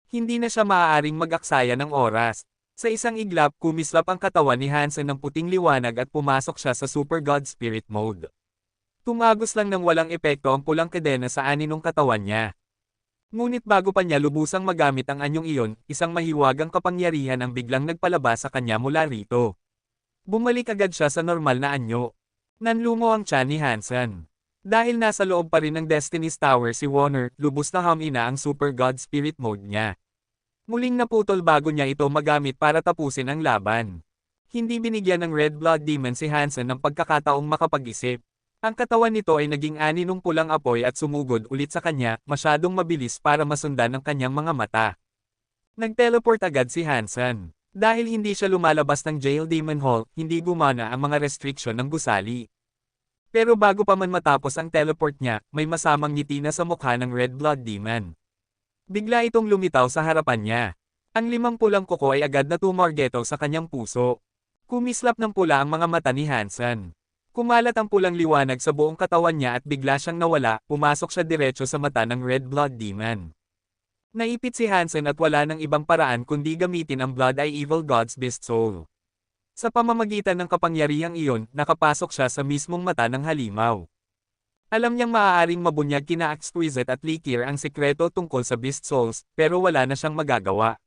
Hindi na siya maaaring mag-aksaya ng oras. Sa isang iglap, kumislap ang katawan ni Hansen ng puting liwanag at pumasok siya sa Super God Spirit mode. Tumagos lang ng walang epekto ang pulang kadena sa aninong katawan niya. Ngunit bago pa niya lubusang magamit ang anyong iyon, isang mahiwagang kapangyarihan ang biglang nagpalabas sa kanya mula rito. Bumalik agad siya sa normal na anyo. Nanlumo ang tiyan ni Hansen. Dahil nasa loob pa rin ng Destiny's Tower si Warner, lubos na humina ang Super God Spirit mode niya. Muling naputol bago niya ito magamit para tapusin ang laban. Hindi binigyan ng Red Blood Demon si Hansen ng pagkakataong makapag-isip. Ang katawan nito ay naging ani ng pulang apoy at sumugod ulit sa kanya, masyadong mabilis para masundan ang kanyang mga mata. Nag-teleport agad si Hansen. Dahil hindi siya lumalabas ng Jail Demon Hall, hindi gumana ang mga restriction ng gusali. Pero bago pa man matapos ang teleport niya, may masamang ngiti na sa mukha ng Red Blood Demon. Bigla itong lumitaw sa harapan niya. Ang 5 pulang kuko ay agad na tumargeto sa kanyang puso. Kumislap ng pula ang mga mata ni Hansen. Kumalat ang pulang liwanag sa buong katawan niya at bigla siyang nawala, pumasok siya diretso sa mata ng Red Blood Demon. Naipit si Hansen at wala ng ibang paraan kundi gamitin ang Blood Eye Evil God's Beast Soul. Sa pamamagitan ng kapangyarihang iyon, nakapasok siya sa mismong mata ng halimaw. Alam niyang maaaring mabunyag kina Exquisite at Likir ang sekreto tungkol sa Beast Souls, pero wala na siyang magagawa.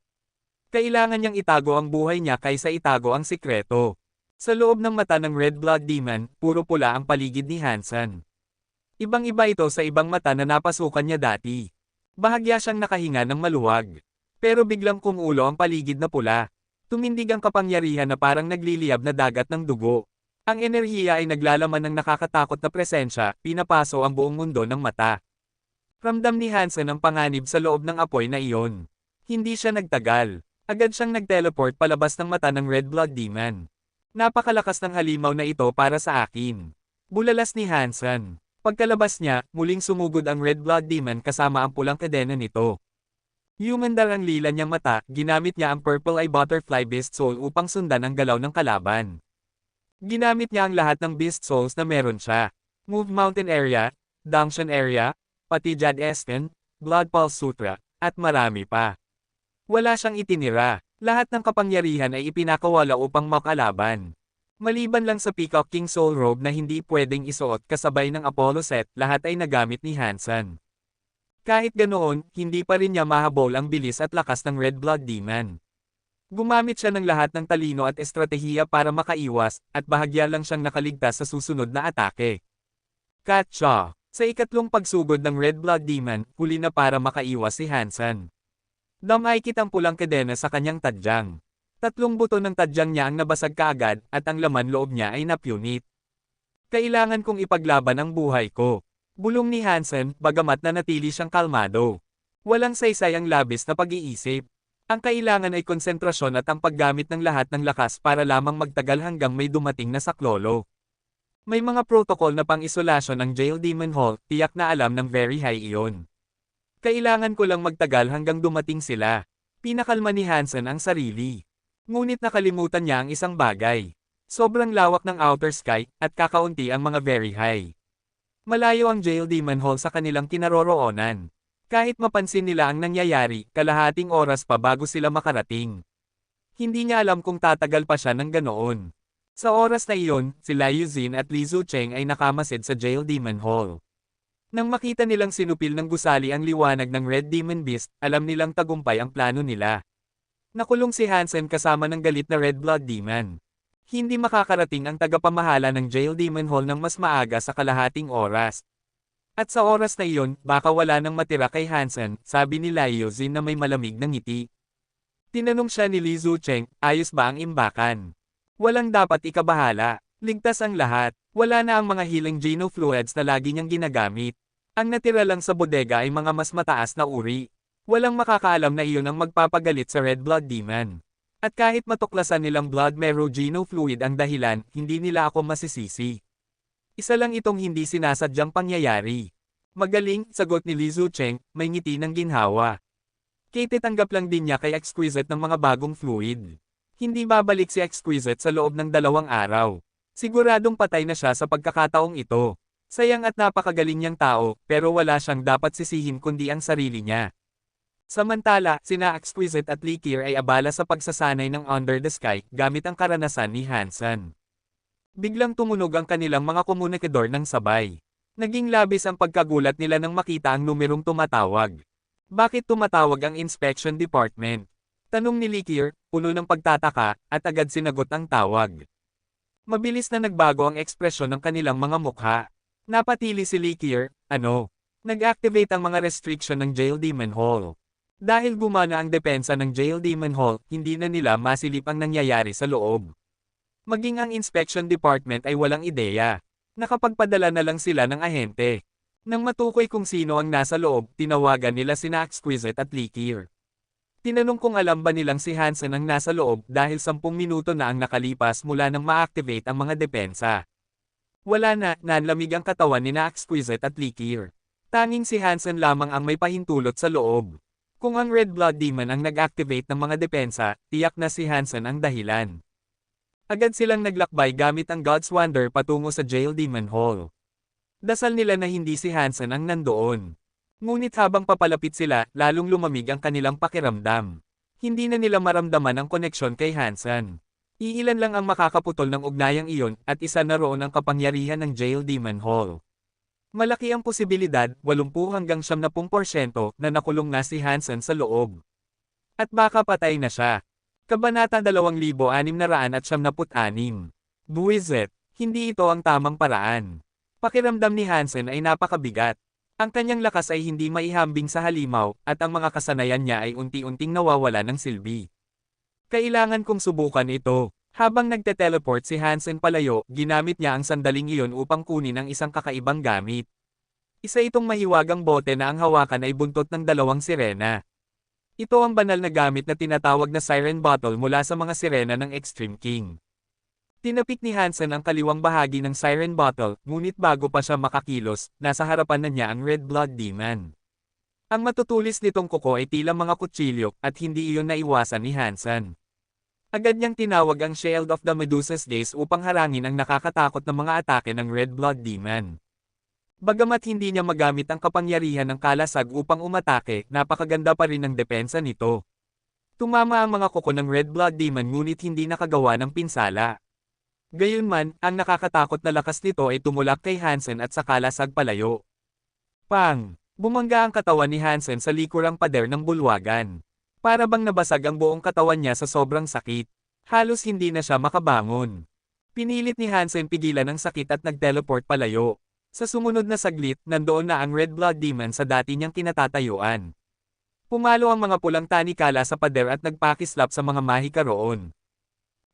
Kailangan niyang itago ang buhay niya kaysa itago ang sekreto. Sa loob ng mata ng Red Blood Demon, puro pula ang paligid ni Hansen. Ibang-iba ito sa ibang mata na napasukan niya dati. Bahagya siyang nakahinga ng maluwag. Pero biglang kumulo ang paligid na pula. Tumindig ang kapangyarihan na parang nagliliyab na dagat ng dugo. Ang enerhiya ay naglalaman ng nakakatakot na presensya, pinapaso ang buong mundo ng mata. Ramdam ni Hansen ang panganib sa loob ng apoy na iyon. Hindi siya nagtagal. Agad siyang nag-teleport palabas ng mata ng Red Blood Demon. Napakalakas ng halimaw na ito para sa akin. Bulalas ni Hansen. Pagkalabas niya, muling sumugod ang Red Blood Demon kasama ang pulang kadena nito. Humandar ang lila niyang mata, ginamit niya ang Purple Eye Butterfly Beast Soul upang sundan ang galaw ng kalaban. Ginamit niya ang lahat ng Beast Souls na meron siya. Move Mountain Area, Dungeon Area, pati Jad Esken, Blood Pulse Sutra, at marami pa. Wala siyang itinira. Lahat ng kapangyarihan ay ipinakawala upang makalaban. Maliban lang sa Peacock King Soul Robe na hindi pwedeng isuot kasabay ng Apollo set, lahat ay nagamit ni Hansen. Kahit ganoon, hindi pa rin niya mahabol ang bilis at lakas ng Red Blood Demon. Gumamit siya ng lahat ng talino at estratehiya para makaiwas, at bahagya lang siyang nakaligtas sa susunod na atake. Katsa! Sa ikatlong pagsugod ng Red Blood Demon, huli na para makaiwas si Hansen. Damaykit ang pulang kadena sa kanyang tadyang. 3 buto ng tadyang niya ang nabasag kaagad, at ang laman loob niya ay napunit. Kailangan kong ipaglaban ang buhay ko. Bulong ni Hansen, bagamat nanatili siyang kalmado. Walang saysay ang labis na pag-iisip. Ang kailangan ay konsentrasyon at ang paggamit ng lahat ng lakas para lamang magtagal hanggang may dumating na saklolo. May mga protocol na pang-isolasyon ng Jail Demon Hall, tiyak na alam ng Very High iyon. Kailangan ko lang magtagal hanggang dumating sila. Pinakalma ni Hansen ang sarili. Ngunit nakalimutan niya ang isang bagay. Sobrang lawak ng outer sky, at kakaunti ang mga Very High. Malayo ang Jail Demon Hall sa kanilang kinaroroonan. Kahit mapansin nila ang nangyayari, kalahating oras pa bago sila makarating. Hindi niya alam kung tatagal pa siya ng ganoon. Sa oras na iyon, sila Yuzin at Li Zucheng ay nakamasid sa Jail Demon Hall. Nang makita nilang sinupil ng gusali ang liwanag ng Red Demon Beast, alam nilang tagumpay ang plano nila. Nakulong si Hansen kasama ng galit na Red Blood Demon. Hindi makakarating ang tagapamahala ng Jail Demon Hall ng mas maaga sa kalahating oras. At sa oras na iyon, baka wala nang matira kay Hansen, sabi ni Lai Yuzin na may malamig na ngiti. Tinanong siya ni Li Zucheng, ayos ba ang imbakan? Walang dapat ikabahala. Ligtas ang lahat. Wala na ang mga healing genofluids na lagi niyang ginagamit. Ang natira lang sa bodega ay mga mas mataas na uri. Walang makakaalam na iyon ang magpapagalit sa Red Blood Demon. At kahit matuklasan nilang blood marrow genofluid ang dahilan, hindi nila ako masisisi. Isa lang itong hindi sinasadyang pangyayari. Magaling, sagot ni Li Zucheng, may ngiti ng ginhawa. Kititanggap lang din niya kay Exquisite ng mga bagong fluid. Hindi babalik si Exquisite sa loob ng 2 araw. Siguradong patay na siya sa pagkakataong ito. Sayang at napakagaling niyang tao, pero wala siyang dapat sisihin kundi ang sarili niya. Samantala, sina Exquisite at Likir ay abala sa pagsasanay ng Under the Sky, gamit ang karanasan ni Hansen. Biglang tumunog ang kanilang mga komunikador ng sabay. Naging labis ang pagkagulat nila nang makita ang numerong tumatawag. Bakit tumatawag ang inspection department? Tanong ni Likier, puno ng pagtataka, at agad sinagot ang tawag. Mabilis na nagbago ang ekspresyon ng kanilang mga mukha. Napatili si Likier, nag-activate ang mga restriction ng Jail Demon Hall. Dahil gumana ang depensa ng Jail Demon Hall, hindi na nila masilip ang nangyayari sa loob. Maging ang inspection department ay walang ideya. Nakapagpadala na lang sila ng ahente. Nang matukoy kung sino ang nasa loob, tinawagan nila sina Exquisite at Likier. Tinanong kung alam ba nilang si Hansen ang nasa loob dahil 10 minuto na ang nakalipas mula nang ma-activate ang mga depensa. Wala na, nanlamig ang katawan ni Exquisite at Likier. Tanging si Hansen lamang ang may pahintulot sa loob. Kung ang Red Blood Demon ang nag-activate ng mga depensa, tiyak na si Hansen ang dahilan. Agad silang naglakbay gamit ang God's Wonder patungo sa Jail Demon Hall. Dasal nila na hindi si Hansen ang nandoon. Ngunit habang papalapit sila, lalong lumamig ang kanilang pakiramdam. Hindi na nila maramdaman ang koneksyon kay Hansen. Iilan lang ang makakaputol ng ugnayang iyon at isa na roon ang kapangyarihan ng Jail Demon Hall. Malaki ang posibilidad, 80 hanggang 70% na nakulong na si Hansen sa loob. At baka patay na siya. Kabanata 2676. Buwisit, hindi ito ang tamang paraan. Pakiramdam ni Hansen ay napakabigat. Ang kanyang lakas ay hindi maihambing sa halimaw, at ang mga kasanayan niya ay unti-unting nawawala ng silbi. Kailangan kong subukan ito. Habang nagte-teleport si Hansen palayo, ginamit niya ang sandaling iyon upang kunin ang isang kakaibang gamit. Isa itong mahiwagang bote na ang hawakan ay buntot ng 2 sirena. Ito ang banal na gamit na tinatawag na Siren Bottle mula sa mga sirena ng Extreme King. Tinapik ni Hansen ang kaliwang bahagi ng Siren Bottle, ngunit bago pa siya makakilos, nasa harapan na niya ang Red Blood Demon. Ang matutulis nitong kuko ay tila mga kutsilyo, at hindi iyon naiwasan ni Hansen. Agad niyang tinawag ang Shield of the Medusa's Days upang harangin ang nakakatakot na mga atake ng Red Blood Demon. Bagamat hindi niya magamit ang kapangyarihan ng kalasag upang umatake, napakaganda pa rin ang depensa nito. Tumama ang mga kuko ng Red Blood Demon ngunit hindi nakagawa ng pinsala. Gayunman, ang nakakatakot na lakas nito ay tumulak kay Hansen at sa kalasag palayo. Pang! Bumangga ang katawan ni Hansen sa likurang pader ng bulwagan. Para bang nabasag ang buong katawan niya sa sobrang sakit. Halos hindi na siya makabangon. Pinilit ni Hansen pigilan ang sakit at nag-teleport palayo. Sa sumunod na saglit, nandoon na ang Red Blood Demon sa dati niyang kinatatayuan. Pumalo ang mga pulang tanikala sa pader at nagpakislap sa mga mahika roon.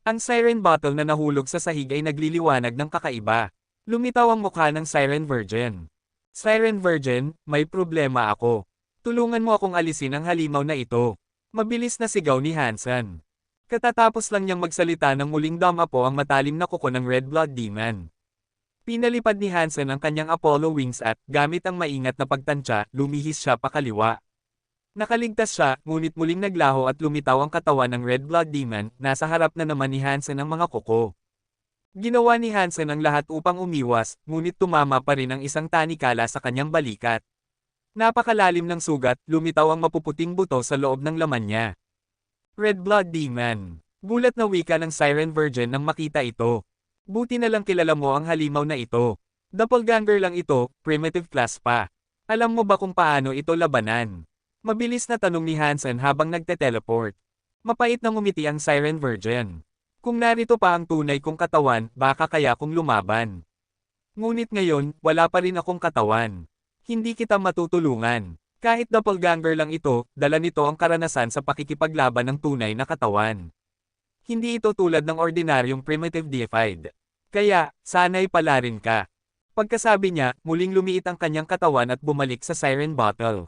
Ang Siren Bottle na nahulog sa sahig ay nagliliwanag ng kakaiba. Lumitaw ang mukha ng Siren Virgin. Siren Virgin, may problema ako. Tulungan mo akong alisin ang halimaw na ito. Mabilis na sigaw ni Hansen. Katatapos lang niyang magsalita nang muling damapo ang matalim na kuko ng Red Blood Demon. Pinalipad ni Hansen ang kanyang Apollo Wings at, gamit ang maingat na pagtansya, lumihis siya pakaliwa. Nakaligtas siya, ngunit muling naglaho at lumitaw ang katawan ng Red Blood Demon, nasa harap na naman ni Hansen ang mga kuko. Ginawa ni Hansen ang lahat upang umiwas, ngunit tumama pa rin ang isang tanikala sa kanyang balikat. Napakalalim ng sugat, lumitaw ang mapuputing buto sa loob ng laman niya. Red Blood Demon. Gulat na wika ng Siren Virgin nang makita ito. Buti na lang kilala mo ang halimaw na ito. Doppelganger lang ito, primitive class pa. Alam mo ba kung paano ito labanan? Mabilis na tanong ni Hansen habang nagte-teleport. Mapait na ngumiti ang Siren Virgin. Kung narito pa ang tunay kong katawan, baka kaya kong lumaban. Ngunit ngayon, wala pa rin akong katawan. Hindi kita matutulungan. Kahit doppelganger lang ito, dala nito ang karanasan sa pakikipaglaban ng tunay na katawan. Hindi ito tulad ng ordinaryong primitive deified. Kaya, sana'y palarin ka. Pagkasabi niya, muling lumiit ang kanyang katawan at bumalik sa Siren Bottle.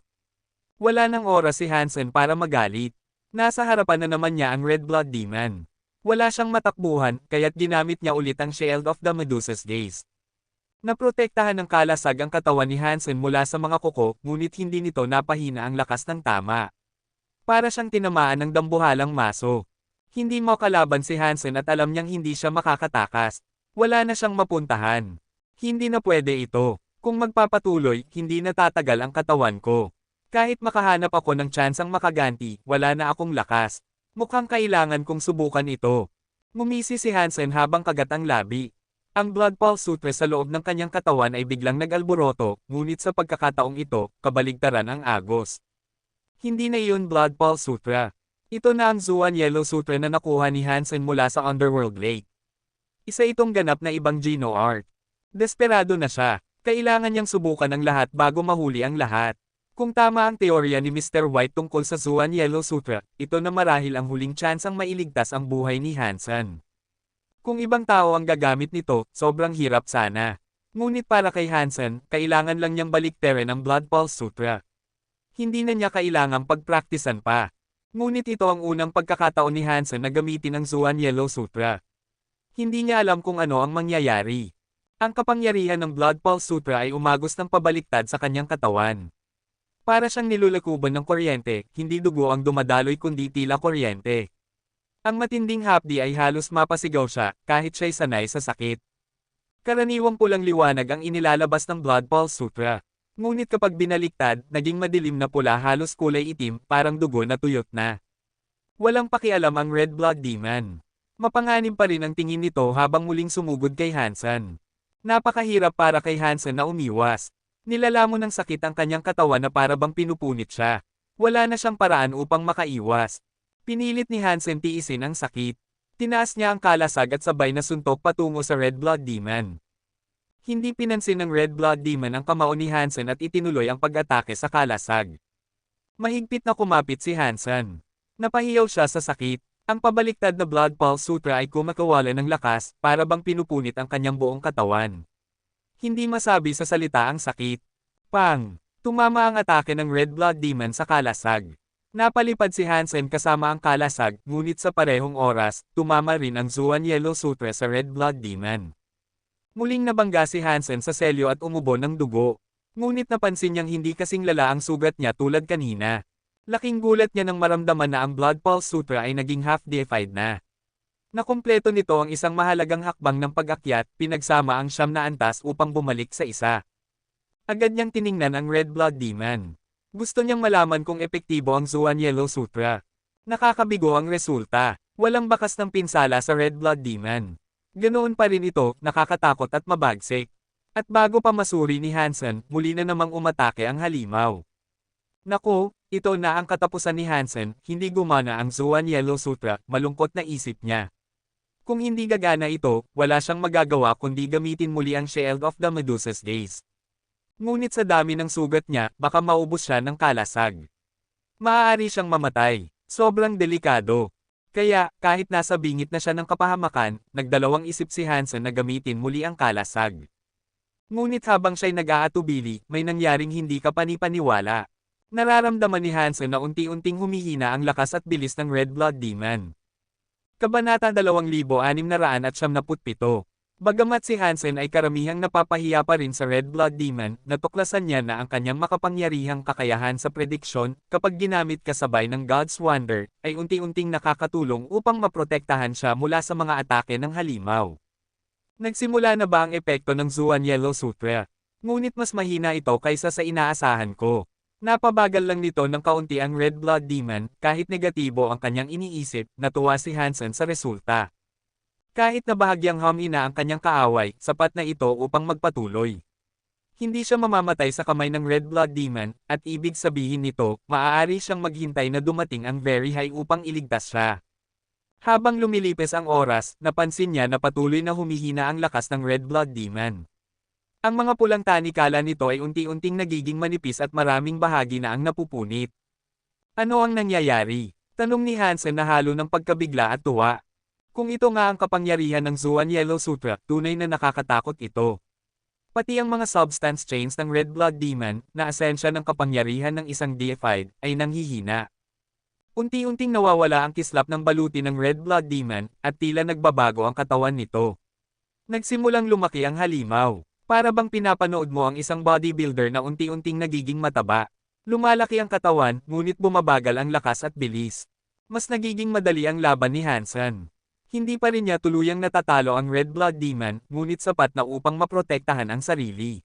Wala nang oras si Hansen para magalit. Nasa harapan na naman niya ang Red Blood Demon. Wala siyang matakbuhan, kaya't ginamit niya ulit ang Shield of the Medusa's Days. Naprotektahan ng kalasag ang katawan ni Hansen mula sa mga kuko, ngunit hindi nito napahina ang lakas ng tama. Para siyang tinamaan ng dambuhalang maso. Hindi makalaban si Hansen at alam niyang hindi siya makakatakas. Wala na siyang mapuntahan. Hindi na pwede ito. Kung magpapatuloy, hindi na tatagal ang katawan ko. Kahit makahanap ako ng tsansang makaganti, wala na akong lakas. Mukhang kailangan kong subukan ito. Ngumisi si Hansen habang kagat ang labi. Ang blood pulse sutre sa loob ng kanyang katawan ay biglang nag-alboroto, ngunit sa pagkakataong ito, kabaligtaran ang agos. Hindi na iyon Blood Pearl Sutra. Ito na ang Zuan Yellow Sutra na nakuha ni Hansen mula sa Underworld Lake. Isa itong ganap na ibang Geno art. Desperado na siya. Kailangan niyang subukan ang lahat bago mahuli ang lahat. Kung tama ang teorya ni Mr. White tungkol sa Zuan Yellow Sutra, ito na marahil ang huling tsansang mailigtas ang buhay ni Hansen. Kung ibang tao ang gagamit nito, sobrang hirap sana. Ngunit para kay Hansen, kailangan lang niyang baliktarin ang Blood Pearl Sutra. Hindi na niya kailangang pagpraktisan pa. Ngunit ito ang unang pagkakataon ni Hansen na gamitin ang Zuan Yellow Sutra. Hindi niya alam kung ano ang mangyayari. Ang kapangyarihan ng Blood Pearl Sutra ay umagos ng pabaliktad sa kanyang katawan. Para siyang nilulakuban ng kuryente, hindi dugo ang dumadaloy kundi tila kuryente. Ang matinding hapdi ay halos mapasigaw siya, kahit siya'y sanay sa sakit. Karaniwang pulang liwanag ang inilalabas ng Blood Pearl Sutra. Ngunit kapag binaliktad, naging madilim na pula halos kulay itim, parang dugo na tuyot na. Walang pakialam ang Red Blood Demon. Mapanganib pa rin ang tingin nito habang muling sumugod kay Hansen. Napakahirap para kay Hansen na umiwas. Nilalamon ng sakit ang kanyang katawan na para bang pinupunit siya. Wala na siyang paraan upang makaiwas. Pinilit ni Hansen tiisin ang sakit. Tinaas niya ang kalasag at sabay na suntok patungo sa Red Blood Demon. Hindi pinansin ng Red Blood Demon ang kamao ni Hansen at itinuloy ang pag-atake sa kalasag. Mahigpit na kumapit si Hansen. Napahiyaw siya sa sakit. Ang pabaliktad na Blood Pearl Sutra ay kumakawalan ng lakas, para bang pinupunit ang kanyang buong katawan. Hindi masabi sa salita ang sakit. Pang! Tumama ang atake ng Red Blood Demon sa kalasag. Napalipad si Hansen kasama ang kalasag, ngunit sa parehong oras, tumama rin ang Zuan Yellow Sutra sa Red Blood Demon. Muling nabangga si Hansen sa selyo at umubo ng dugo. Ngunit napansin niyang hindi kasing lala ang sugat niya tulad kanina. Laking gulat niya nang maramdaman na ang Blood Pearl Sutra ay naging half-deified na. Nakumpleto nito ang isang mahalagang hakbang ng pag-akyat, pinagsama ang 9 na antas upang bumalik sa isa. Agad niyang tiningnan ang Red Blood Demon. Gusto niyang malaman kung epektibo ang Zuan Yellow Sutra. Nakakabigo ang resulta. Walang bakas ng pinsala sa Red Blood Demon. Ganoon pa rin ito, nakakatakot at mabagsik. At bago pa masuri ni Hansen, muli na namang umatake ang halimaw. Naku, ito na ang katapusan ni Hansen, hindi gumana ang Zuan Yellow Sutra, malungkot na isip niya. Kung hindi gagana ito, wala siyang magagawa kundi gamitin muli ang Shield of the Medusa's Gaze. Ngunit sa dami ng sugat niya, baka maubos siya ng kalasag. Maaari siyang mamatay. Sobrang delikado. Kaya, kahit nasa bingit na siya ng kapahamakan, nagdalawang isip si Hansen na gamitin muli ang kalasag. Ngunit habang siya'y nag-aatubili, may nangyaring hindi kapani-paniwala. Nararamdaman ni Hansen na unti-unting humihina ang lakas at bilis ng Red Blood Demon. Kabanata 2677. Bagamat si Hansen ay karamihang napapahiya pa rin sa Red Blood Demon, natuklasan niya na ang kanyang makapangyarihang kakayahan sa prediksyon, kapag ginamit kasabay ng God's Wonder, ay unti-unting nakakatulong upang maprotektahan siya mula sa mga atake ng halimaw. Nagsimula na ba ang epekto ng Zuan Yellow Sutra? Ngunit mas mahina ito kaysa sa inaasahan ko. Napabagal lang nito ng kaunti ang Red Blood Demon, kahit negatibo ang kanyang iniisip, natuwa si Hansen sa resulta. Kahit na bahagyang humina ang kanyang kaaway, sapat na ito upang magpatuloy. Hindi siya mamamatay sa kamay ng Red Blood Demon, at ibig sabihin nito, maaari siyang maghintay na dumating ang Very High upang iligtas siya. Habang lumilipis ang oras, napansin niya na patuloy na humihina ang lakas ng Red Blood Demon. Ang mga pulang tanikala nito ay unti-unting nagiging manipis at maraming bahagi na ang napupunit. Ano ang nangyayari? Tanong ni Hansen na halo ng pagkabigla at tuwa. Kung ito nga ang kapangyarihan ng Zuan Yellow Sutra, tunay na nakakatakot ito. Pati ang mga substance chains ng Red Blood Demon, na asensya ng kapangyarihan ng isang deified, ay nanghihina. Unti-unting nawawala ang kislap ng baluti ng Red Blood Demon, at tila nagbabago ang katawan nito. Nagsimulang lumaki ang halimaw. Para bang pinapanood mo ang isang bodybuilder na unti-unting nagiging mataba. Lumalaki ang katawan, ngunit bumabagal ang lakas at bilis. Mas nagiging madali ang laban ni Hansen. Hindi pa rin niya tuluyang natatalo ang Red Blood Demon, ngunit sapat na upang maprotektahan ang sarili.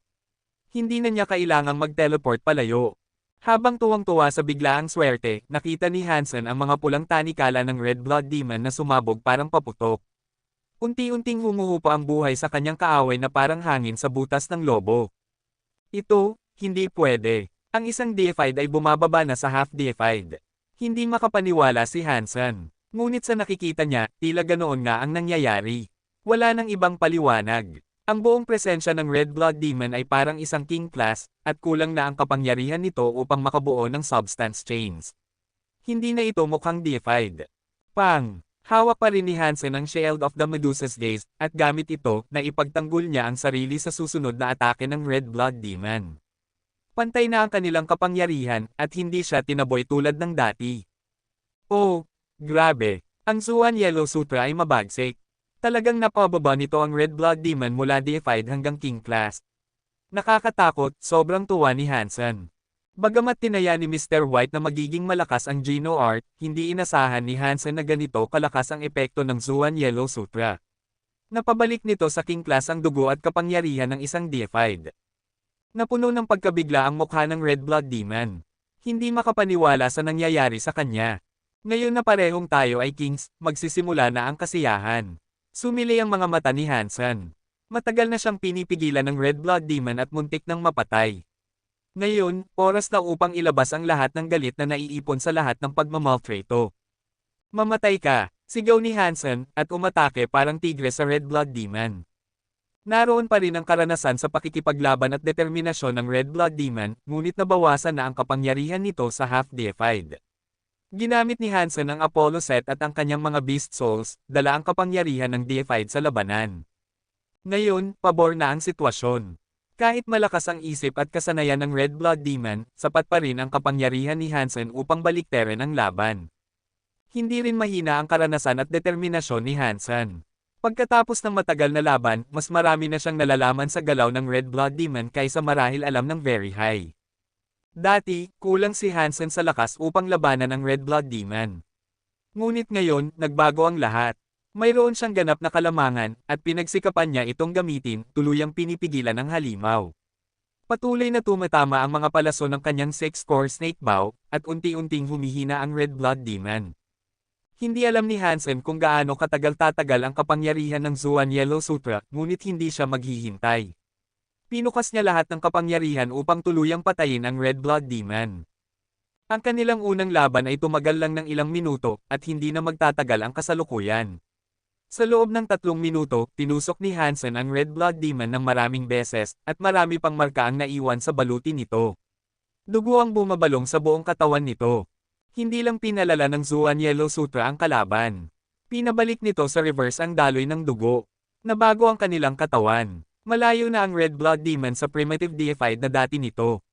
Hindi na niya kailangang mag-teleport palayo. Habang tuwang-tuwa sa biglaang swerte, nakita ni Hansen ang mga pulang tanikala ng Red Blood Demon na sumabog parang paputok. Unti-unting humuhupa ang buhay sa kanyang kaaway na parang hangin sa butas ng lobo. Ito, hindi pwede. Ang isang deified ay bumababa na sa half-deified. Hindi makapaniwala si Hansen. Ngunit sa nakikita niya, tila ganoon nga ang nangyayari. Wala nang ibang paliwanag. Ang buong presensya ng Red Blood Demon ay parang isang king class, at kulang na ang kapangyarihan nito upang makabuo ng substance chains. Hindi na ito mukhang deified. Pang! Hawak pa rin ni Hansen ang Shield of the Medusa's Gaze, at gamit ito na ipagtanggol niya ang sarili sa susunod na atake ng Red Blood Demon. Pantay na ang kanilang kapangyarihan, at hindi siya tinaboy tulad ng dati. Oh, grabe! Ang Zuan Yellow Sutra ay mabagsik. Talagang napababa nito ang Red Blood Demon mula deified hanggang king class. Nakakatakot, sobrang tuwa ni Hansen. Bagamat tinaya ni Mr. White na magiging malakas ang Geno Art, hindi inasahan ni Hansen na ganito kalakas ang epekto ng Zuan Yellow Sutra. Napabalik nito sa king class ang dugo at kapangyarihan ng isang deified. Napuno ng pagkabigla ang mukha ng Red Blood Demon. Hindi makapaniwala sa nangyayari sa kanya. Ngayon na parehong tayo ay kings, magsisimula na ang kasiyahan. Sumili ang mga mata ni Hansen. Matagal na siyang pinipigilan ng Red Blood Demon at muntik nang mapatay. Ngayon, oras na upang ilabas ang lahat ng galit na naiipon sa lahat ng pagmamaltrato. Mamatay ka, sigaw ni Hansen, at umatake parang tigre sa Red Blood Demon. Naroon pa rin ang karanasan sa pakikipaglaban at determinasyon ng Red Blood Demon, ngunit nabawasan na ang kapangyarihan nito sa half-deified. Ginamit ni Hansen ang Apollo set at ang kanyang mga Beast Souls, dala ang kapangyarihan ng deified sa labanan. Ngayon, pabor na ang sitwasyon. Kahit malakas ang isip at kasanayan ng Red Blood Demon, sapat pa rin ang kapangyarihan ni Hansen upang baliktarin ang laban. Hindi rin mahina ang karanasan at determinasyon ni Hansen. Pagkatapos ng matagal na laban, mas marami na siyang nalalaman sa galaw ng Red Blood Demon kaysa marahil alam ng Very High. Dati, kulang si Hansen sa lakas upang labanan ang Red Blood Demon. Ngunit ngayon, nagbago ang lahat. Mayroon siyang ganap na kalamangan, at pinagsikapan niya itong gamitin, tuluyang pinipigilan ang halimaw. Patuloy na tumatama ang mga palaso ng kanyang 6-core snake bow, at unti-unting humihina ang Red Blood Demon. Hindi alam ni Hansen kung gaano katagal tatagal ang kapangyarihan ng Zuan Yellow Sutra, ngunit hindi siya maghihintay. Pinukas niya lahat ng kapangyarihan upang tuluyang patayin ang Red Blood Demon. Ang kanilang unang laban ay tumagal lang ng ilang minuto, at hindi na magtatagal ang kasalukuyan. Sa loob ng 3 minuto, tinusok ni Hansen ang Red Blood Demon ng maraming beses, at marami pang marka ang naiwan sa baluti nito. Dugo ang bumabalong sa buong katawan nito. Hindi lang pinalala ng Zuan Yellow Sutra ang kalaban. Pinabalik nito sa reverse ang daloy ng dugo. Nabago ang kanilang katawan. Malayo na ang Red Blood Demon sa primitive deified na dati nito.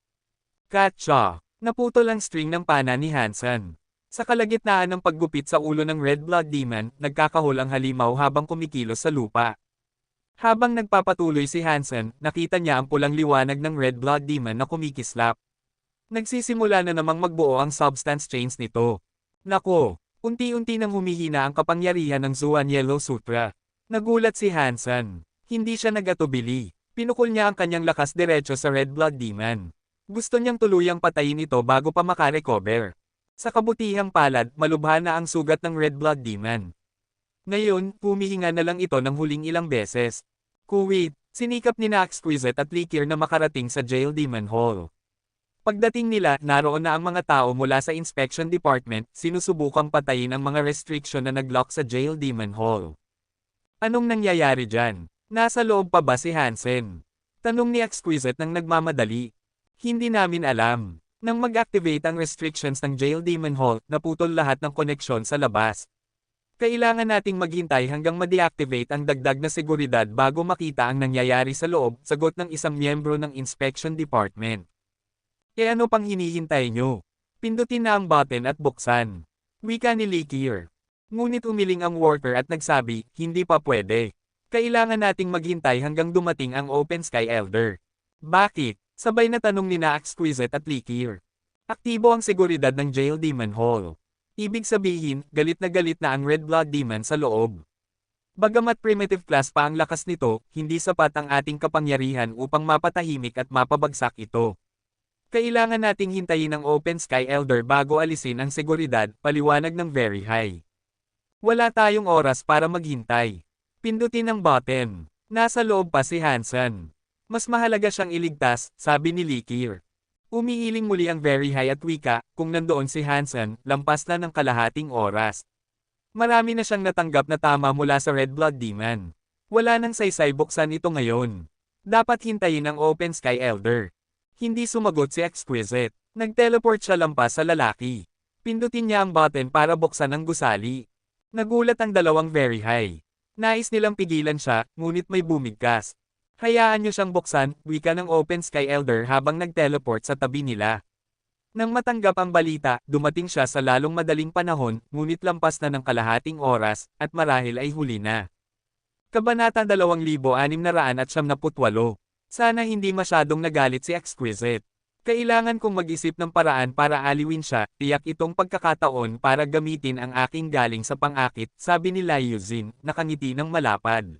Katsa! Naputol ang string ng pana ni Hansen. Sa kalagitnaan ng paggupit sa ulo ng Red Blood Demon, nagkakahol ang halimaw habang kumikilos sa lupa. Habang nagpapatuloy si Hansen, nakita niya ang pulang liwanag ng Red Blood Demon na kumikislap. Nagsisimula na namang magbuo ang substance chains nito. Nako! Unti-unti nang humihina ang kapangyarihan ng Zuan Yellow Sutra. Nagulat si Hansen. Hindi siya nagatubili. Pinukol niya ang kanyang lakas diretso sa Red Blood Demon. Gusto niyang tuluyang patayin ito bago pa makarecover. Sa kabutihang palad, malubha na ang sugat ng Red Blood Demon. Ngayon, humihinga na lang ito ng huling ilang beses. Kuwait, sinikap ni Exquisite at Likir na makarating sa Jail Demon Hall. Pagdating nila, naroon na ang mga tao mula sa Inspection Department, sinusubukang patayin ang mga restriction na naglock sa Jail Demon Hall. Anong nangyayari dyan? Nasa loob pa ba si Hansen? Tanong ni Exquisite nang nagmamadali. Hindi namin alam. Nang mag-activate ang restrictions ng Jail Demon Hall, naputol lahat ng koneksyon sa labas. Kailangan nating maghintay hanggang ma-deactivate ang dagdag na seguridad bago makita ang nangyayari sa loob, sagot ng isang miyembro ng Inspection Department. Ano pang hinihintay nyo? Pindutin na ang button at buksan. Wika ni Likir. Ngunit umiling ang worker at nagsabi, hindi pa pwede. Kailangan nating maghintay hanggang dumating ang Open Sky Elder. Bakit? Sabay na tanong ni Exquisite at Likir. Aktibo ang seguridad ng Jail Demon Hall. Ibig sabihin, galit na ang Red Blood Demon sa loob. Bagamat primitive class pa ang lakas nito, hindi sapat ang ating kapangyarihan upang mapatahimik at mapabagsak ito. Kailangan nating hintayin ang Open Sky Elder bago alisin ang seguridad, paliwanag ng Very High. Wala tayong oras para maghintay. Pindutin ang button. Nasa loob pa si Hansen. Mas mahalaga siyang iligtas, sabi ni Likir. Umiiling muli ang Very High at wika, kung nandoon si Hansen, lampas na ng kalahating oras. Marami na siyang natanggap na tama mula sa Red Blood Demon. Wala nang saysay buksan ito ngayon. Dapat hintayin ang Open Sky Elder. Hindi sumagot si Exquisite. Nag-teleport siya lampas sa lalaki. Pindutin niya ang button para buksan ang gusali. Nagulat ang dalawang Very High. Nais nilang pigilan siya, ngunit may bumigkas. Hayaan niyo siyang buksan, wika ng Open Sky Elder habang nag-teleport sa tabi nila. Nang matanggap ang balita, dumating siya sa lalong madaling panahon, ngunit lampas na ng kalahating oras, at marahil ay huli na. Kabanata 2678. Sana hindi masyadong nagalit si Exquisite. Kailangan kong mag-isip ng paraan para aliwin siya, tiyak itong pagkakataon para gamitin ang aking galing sa pang-akit, sabi ni Liu Xin, nakangiti ng malapad.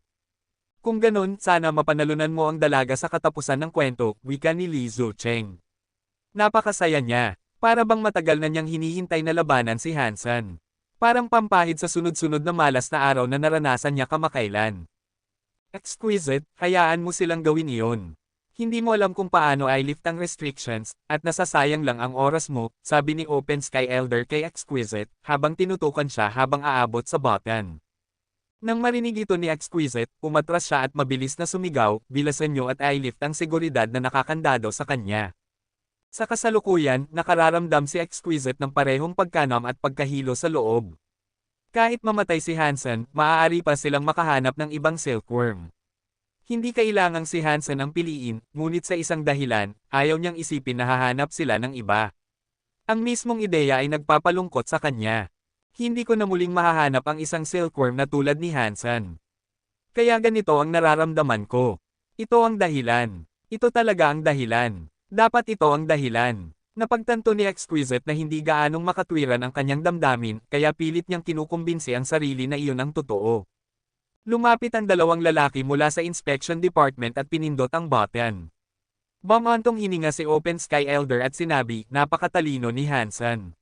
Kung ganun, sana mapanalunan mo ang dalaga sa katapusan ng kwento, wika ni Li Zucheng. Napakasaya niya. Para bang matagal na niyang hinihintay na labanan si Hansen. Parang pampahid sa sunod-sunod na malas na araw na naranasan niya kamakailan. Exquisite, hayaan mo silang gawin iyon. Hindi mo alam kung paano i-lift ang restrictions, at nasasayang lang ang oras mo, sabi ni Open Sky Elder kay Exquisite, habang tinutukan siya habang aabot sa button. Nang marinig ito ni Exquisite, umatras siya at mabilis na sumigaw, bilasan niyo at i-lift ang seguridad na nakakandado sa kanya. Sa kasalukuyan, nakararamdam si Exquisite ng parehong pagkanam at pagkahilo sa loob. Kahit mamatay si Hansen, maaari pa silang makahanap ng ibang silkworm. Hindi kailangang si Hansen ang piliin, ngunit sa isang dahilan, ayaw niyang isipin na hahanap sila ng iba. Ang mismong ideya ay nagpapalungkot sa kanya. Hindi ko na muling mahahanap ang isang silkworm na tulad ni Hansen. Kaya ganito ang nararamdaman ko. Ito ang dahilan. Ito talaga ang dahilan. Dapat ito ang dahilan. Napagtanto ni Exquisite na hindi gaanong makatwiran ang kanyang damdamin, kaya pilit niyang kinukumbinsi ang sarili na iyon ang totoo. Lumapit ang dalawang lalaki mula sa inspection department at pinindot ang button. Bumantong hininga si Open Sky Elder at sinabi, napakatalino ni Hansen.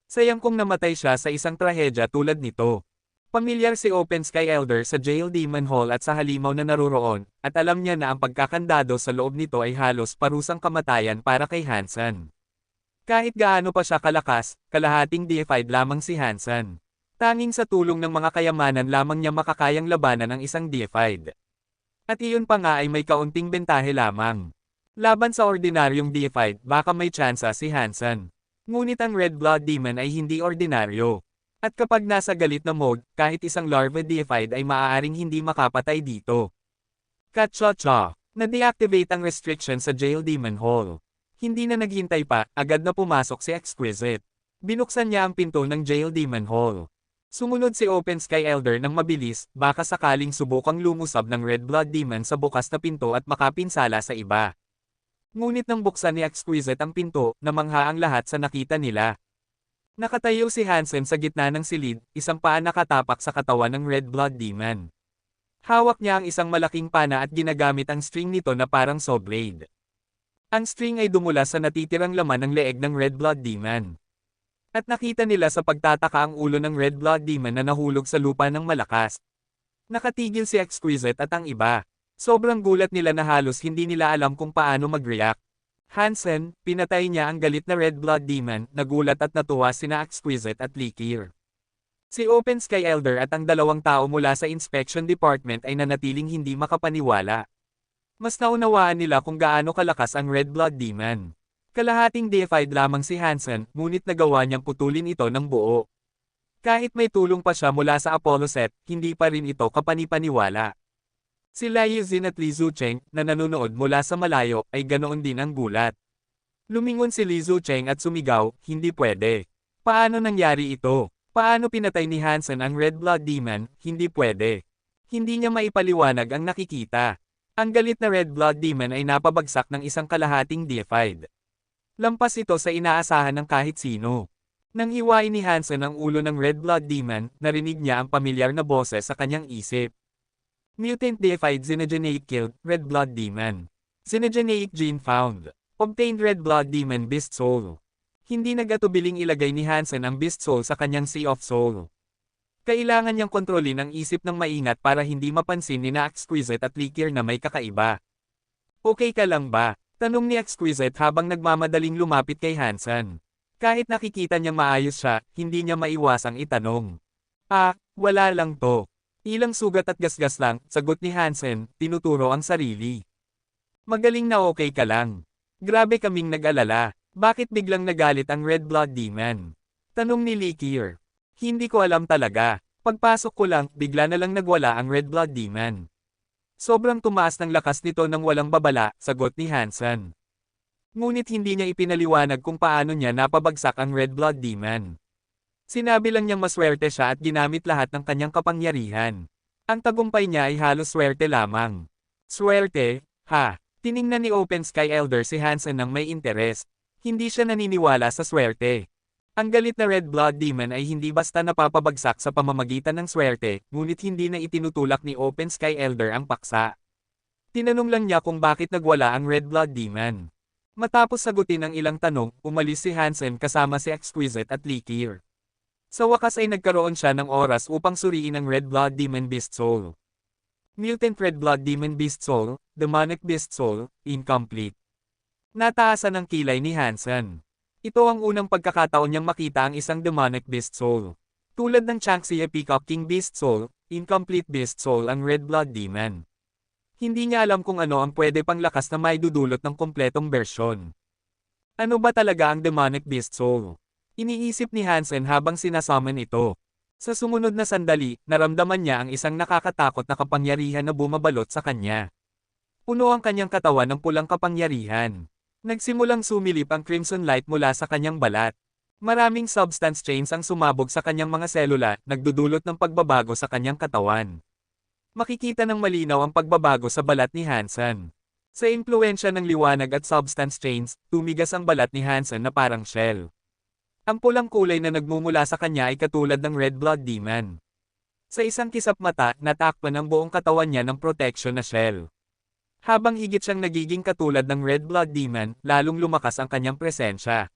Sayang kung namatay siya sa isang trahedya tulad nito. Pamilyar si Open Sky Elder sa Jail Demon Hall at sa halimaw na naroroon, at alam niya na ang pagkakandado sa loob nito ay halos parusang kamatayan para kay Hansen. Kahit gaano pa siya kalakas, kalahating deified lamang si Hansen. Tanging sa tulong ng mga kayamanan lamang niya makakayang labanan ang isang deified. At iyon pa nga ay may kaunting bentahe lamang. Laban sa ordinaryong deified, baka may tsansa si Hansen. Ngunit ang Red Blood Demon ay hindi ordinaryo. At kapag nasa galit na mode, kahit isang larva deified ay maaaring hindi makapatay dito. Katcha-cha! Na-deactivate ang restriction sa Jail Demon Hall. Hindi na naghintay pa, agad na pumasok si Exquisite. Binuksan niya ang pinto ng Jail Demon Hall. Sumunod si Open Sky Elder ng mabilis, baka sakaling subukang lumusab ng Red Blood Demon sa bukas na pinto at makapinsala sa iba. Ngunit nang buksan ni Exquisite ang pinto, namangha ang lahat sa nakita nila. Nakatayo si Hansen sa gitna ng silid, isang paa nakatapak sa katawan ng Red Blood Demon. Hawak niya ang isang malaking pana at ginagamit ang string nito na parang saw blade. Ang string ay dumula sa natitirang laman ng leeg ng Red Blood Demon. At nakita nila sa pagtataka ang ulo ng Red Blood Demon na nahulog sa lupa ng malakas. Nakatigil si Exquisite at ang iba. Sobrang gulat nila na halos hindi nila alam kung paano mag-react. Hansen, pinatay niya ang galit na Red Blood Demon, nagulat at natuwa sina Exquisite at Likir. Si Open Sky Elder at ang dalawang tao mula sa Inspection Department ay nanatiling hindi makapaniwala. Mas naunawaan nila kung gaano kalakas ang Red Blood Demon. Kalahating deified lamang si Hansen, ngunit nagawa niyang putulin ito ng buo. Kahit may tulong pa siya mula sa Apollo set, hindi pa rin ito kapanipaniwala. Si Liu Xin at Li Zucheng, na nanonood mula sa malayo, ay ganoon din ang gulat. Lumingon si Li Zucheng at sumigaw, hindi pwede. Paano nangyari ito? Paano pinatay ni Hansen ang Red Blood Demon? Hindi pwede. Hindi niya maipaliwanag ang nakikita. Ang galit na Red Blood Demon ay napabagsak ng isang kalahating deified. Lampas ito sa inaasahan ng kahit sino. Nang hiwain ni Hansen ang ulo ng Red Blood Demon, narinig niya ang pamilyar na boses sa kanyang isip. Mutant deified Xenogeneic killed, Red Blood Demon. Xenogeneic gene found. Obtained Red Blood Demon Beast Soul. Hindi nag-atubiling ilagay ni Hansen ang Beast Soul sa kanyang Sea of Soul. Kailangan niyang kontrolin ang isip ng maingat para hindi mapansin ni na Exquisite at Likir na may kakaiba. Okay ka lang ba? Tanong ni Exquisite habang nagmamadaling lumapit kay Hansen. Kahit nakikita niyang maayos siya, hindi niya maiwasang itanong. Wala lang to. Ilang sugat at gasgas lang, sagot ni Hansen, tinuturo ang sarili. Magaling na okay ka lang. Grabe kaming nag-alala. Bakit biglang nagalit ang Red Blood Demon? Tanong ni Likir. Hindi ko alam talaga. Pagpasok ko lang, bigla na lang nagwala ang Red Blood Demon. Sobrang tumaas ng lakas nito nang walang babala, sagot ni Hansen. Ngunit hindi niya ipinaliwanag kung paano niya napabagsak ang Red Blood Demon. Sinabi lang niyang maswerte siya at ginamit lahat ng kanyang kapangyarihan. Ang tagumpay niya ay halos swerte lamang. Swerte? Ha? Tiningnan ni Open Sky Elder si Hansen ng may interes. Hindi siya naniniwala sa swerte. Ang galit na Red Blood Demon ay hindi basta napapabagsak sa pamamagitan ng swerte, ngunit hindi na itinutulak ni Open Sky Elder ang paksa. Tinanong lang niya kung bakit nagwala ang Red Blood Demon. Matapos sagutin ang ilang tanong, umalis si Hansen kasama si Exquisite at Likir. Sa wakas ay nagkaroon siya ng oras upang suriin ang Red Blood Demon Beast Soul. Mutant Red Blood Demon Beast Soul, Demonic Beast Soul, incomplete. Nataasan ang kilay ni Hansen. Ito ang unang pagkakataon niyang makita ang isang Demonic Beast Soul. Tulad ng Changxia Peacock King Beast Soul, incomplete Beast Soul ang Red Blood Demon. Hindi niya alam kung ano ang pwede pang lakas na maidudulot ng kompletong bersyon. Ano ba talaga ang Demonic Beast Soul? Iniisip ni Hansen habang sinasummon ito. Sa sumunod na sandali, naramdaman niya ang isang nakakatakot na kapangyarihan na bumabalot sa kanya. Puno ang kanyang katawan ng pulang kapangyarihan. Nagsimulang sumilip ang crimson light mula sa kanyang balat. Maraming substance chains ang sumabog sa kanyang mga selula, nagdudulot ng pagbabago sa kanyang katawan. Makikita ng malinaw ang pagbabago sa balat ni Hansen. Sa impluensya ng liwanag at substance chains, tumigas ang balat ni Hansen na parang shell. Ang pulang kulay na nagmumula sa kanya ay katulad ng Red Blood Demon. Sa isang kisap mata, natakpan ang buong katawan niya ng protection na shell. Habang higit siyang nagiging katulad ng Red Blood Demon, lalong lumakas ang kanyang presensya.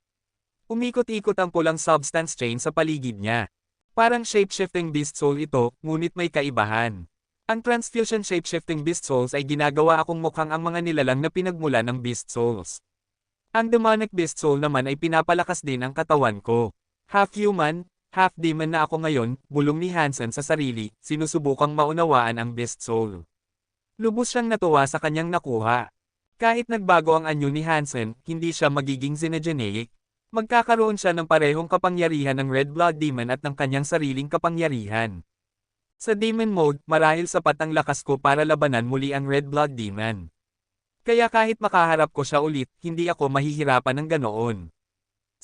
Umikot-ikot ang pulang substance chain sa paligid niya. Parang shape-shifting beast soul ito, ngunit may kaibahan. Ang transfusion shape-shifting beast souls ay ginagawa akong mukhang ang mga nilalang na pinagmula ng beast souls. Ang demonic beast soul naman ay pinapalakas din ang katawan ko. Half human, half demon na ako ngayon, bulong ni Hansen sa sarili, sinusubukang maunawaan ang beast soul. Lubos siyang natuwa sa kanyang nakuha. Kahit nagbago ang anyo ni Hansen, hindi siya magiging xenogeneic. Magkakaroon siya ng parehong kapangyarihan ng Red Blood Demon at ng kanyang sariling kapangyarihan. Sa Demon Mode, marahil sapat ang lakas ko para labanan muli ang Red Blood Demon. Kaya kahit makaharap ko siya ulit, hindi ako mahihirapan ng ganoon.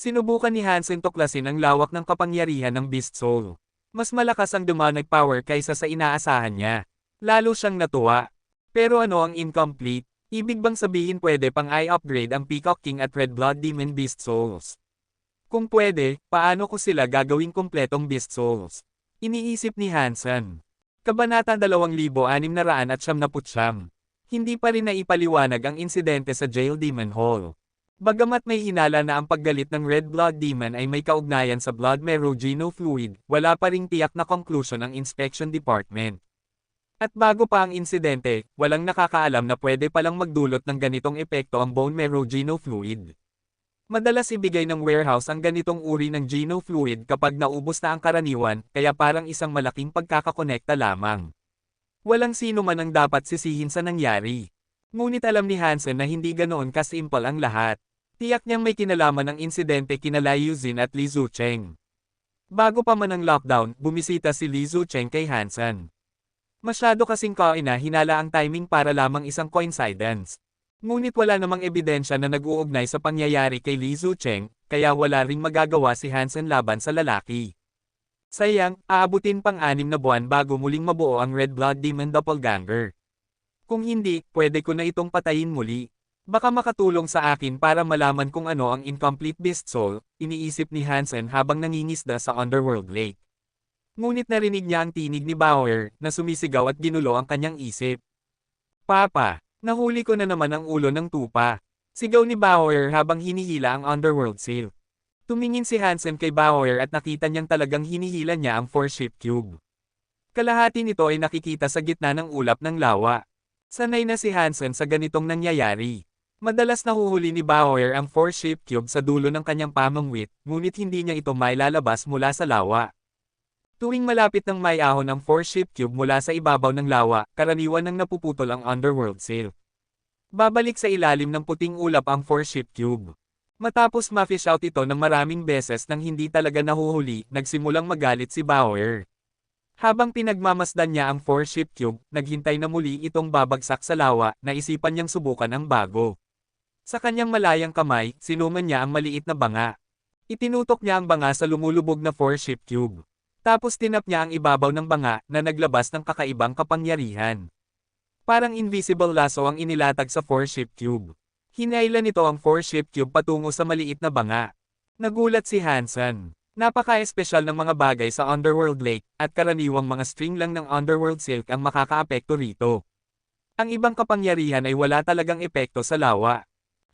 Sinubukan ni Hansen tuklasin ang lawak ng kapangyarihan ng Beast Soul. Mas malakas ang demonic power kaysa sa inaasahan niya. Lalo siyang natuwa. Pero ano ang incomplete? Ibig bang sabihin pwede pang i-upgrade ang Peacock King at Red Blood Demon Beast Souls? Kung pwede, paano ko sila gagawing kompletong Beast Souls? Iniisip ni Hansen. Kabanata 2679. Hindi pa rin naipaliwanag ang insidente sa Jail Demon Hall. Bagamat may hinala na ang paggalit ng Red Blood Demon ay may kaugnayan sa blood merogeno fluid, wala pa ring tiyak na conclusion ang Inspection Department. At bago pa ang insidente, walang nakakaalam na pwede palang magdulot ng ganitong epekto ang bone merogeno fluid. Madalas ibigay ng warehouse ang ganitong uri ng geno fluid kapag naubos na ang karaniwan, kaya parang isang malaking pagkakakonekta lamang. Walang sino man ang dapat sisihin sa nangyari. Ngunit alam ni Hansen na hindi ganoon kasimple ang lahat. Tiyak niyang may kinalaman ng insidente kina Liu Xin at Li Zucheng. Bago pa man ang lockdown, bumisita si Li Zucheng kay Hansen. Masyado kasing hinala ang timing para lamang isang coincidence. Ngunit wala namang ebidensya na nag-uugnay sa pangyayari kay Li Zucheng, kaya wala ring magagawa si Hansen laban sa lalaki. Sayang, aabutin pang 6 na buwan bago muling mabuo ang Red Blood Demon Doppelganger. Kung hindi, pwede ko na itong patayin muli. Baka makatulong sa akin para malaman kung ano ang incomplete beast soul, iniisip ni Hansen habang nangingisda sa Underworld Lake. Ngunit narinig niya ang tinig ni Bauer, na sumisigaw at ginulo ang kanyang isip. Papa! Nahuli ko na naman ang ulo ng tupa. Sigaw ni Bauer habang hinihila ang Underworld Seal. Tumingin si Hansen kay Bauer at nakita niyang talagang hinihila niya ang 4-ship cube. Kalahati nito ay nakikita sa gitna ng ulap ng lawa. Sanay na si Hansen sa ganitong nangyayari. Madalas nahuhuli ni Bauer ang four-shaped cube sa dulo ng kanyang pamangwit, ngunit hindi niya ito mailalabas mula sa lawa. Tuwing malapit ng maiahon ang four-shaped cube mula sa ibabaw ng lawa, karaniwan nang napuputol ang underworld silk. Babalik sa ilalim ng puting ulap ang four-shaped cube. Matapos ma-fish out ito ng maraming beses nang hindi talaga nahuhuli, nagsimulang magalit si Bauer. Habang pinagmamasdan niya ang four-shaped cube, naghintay na muli itong babagsak sa lawa, naisipan niyang subukan ang bago. Sa kanyang malayang kamay, sinuman niya ang maliit na banga. Itinutok niya ang banga sa lumulubog na four-shaped cube. Tapos tinap niya ang ibabaw ng banga na naglabas ng kakaibang kapangyarihan. Parang invisible lasso ang inilatag sa four-shaped cube. Hinailan nito ang four-shaped cube patungo sa maliit na banga. Nagulat si Hansen. Napaka-espesyal ng mga bagay sa Underworld Lake, at karaniwang mga string lang ng Underworld Silk ang makakaapekto rito. Ang ibang kapangyarihan ay wala talagang epekto sa lawa.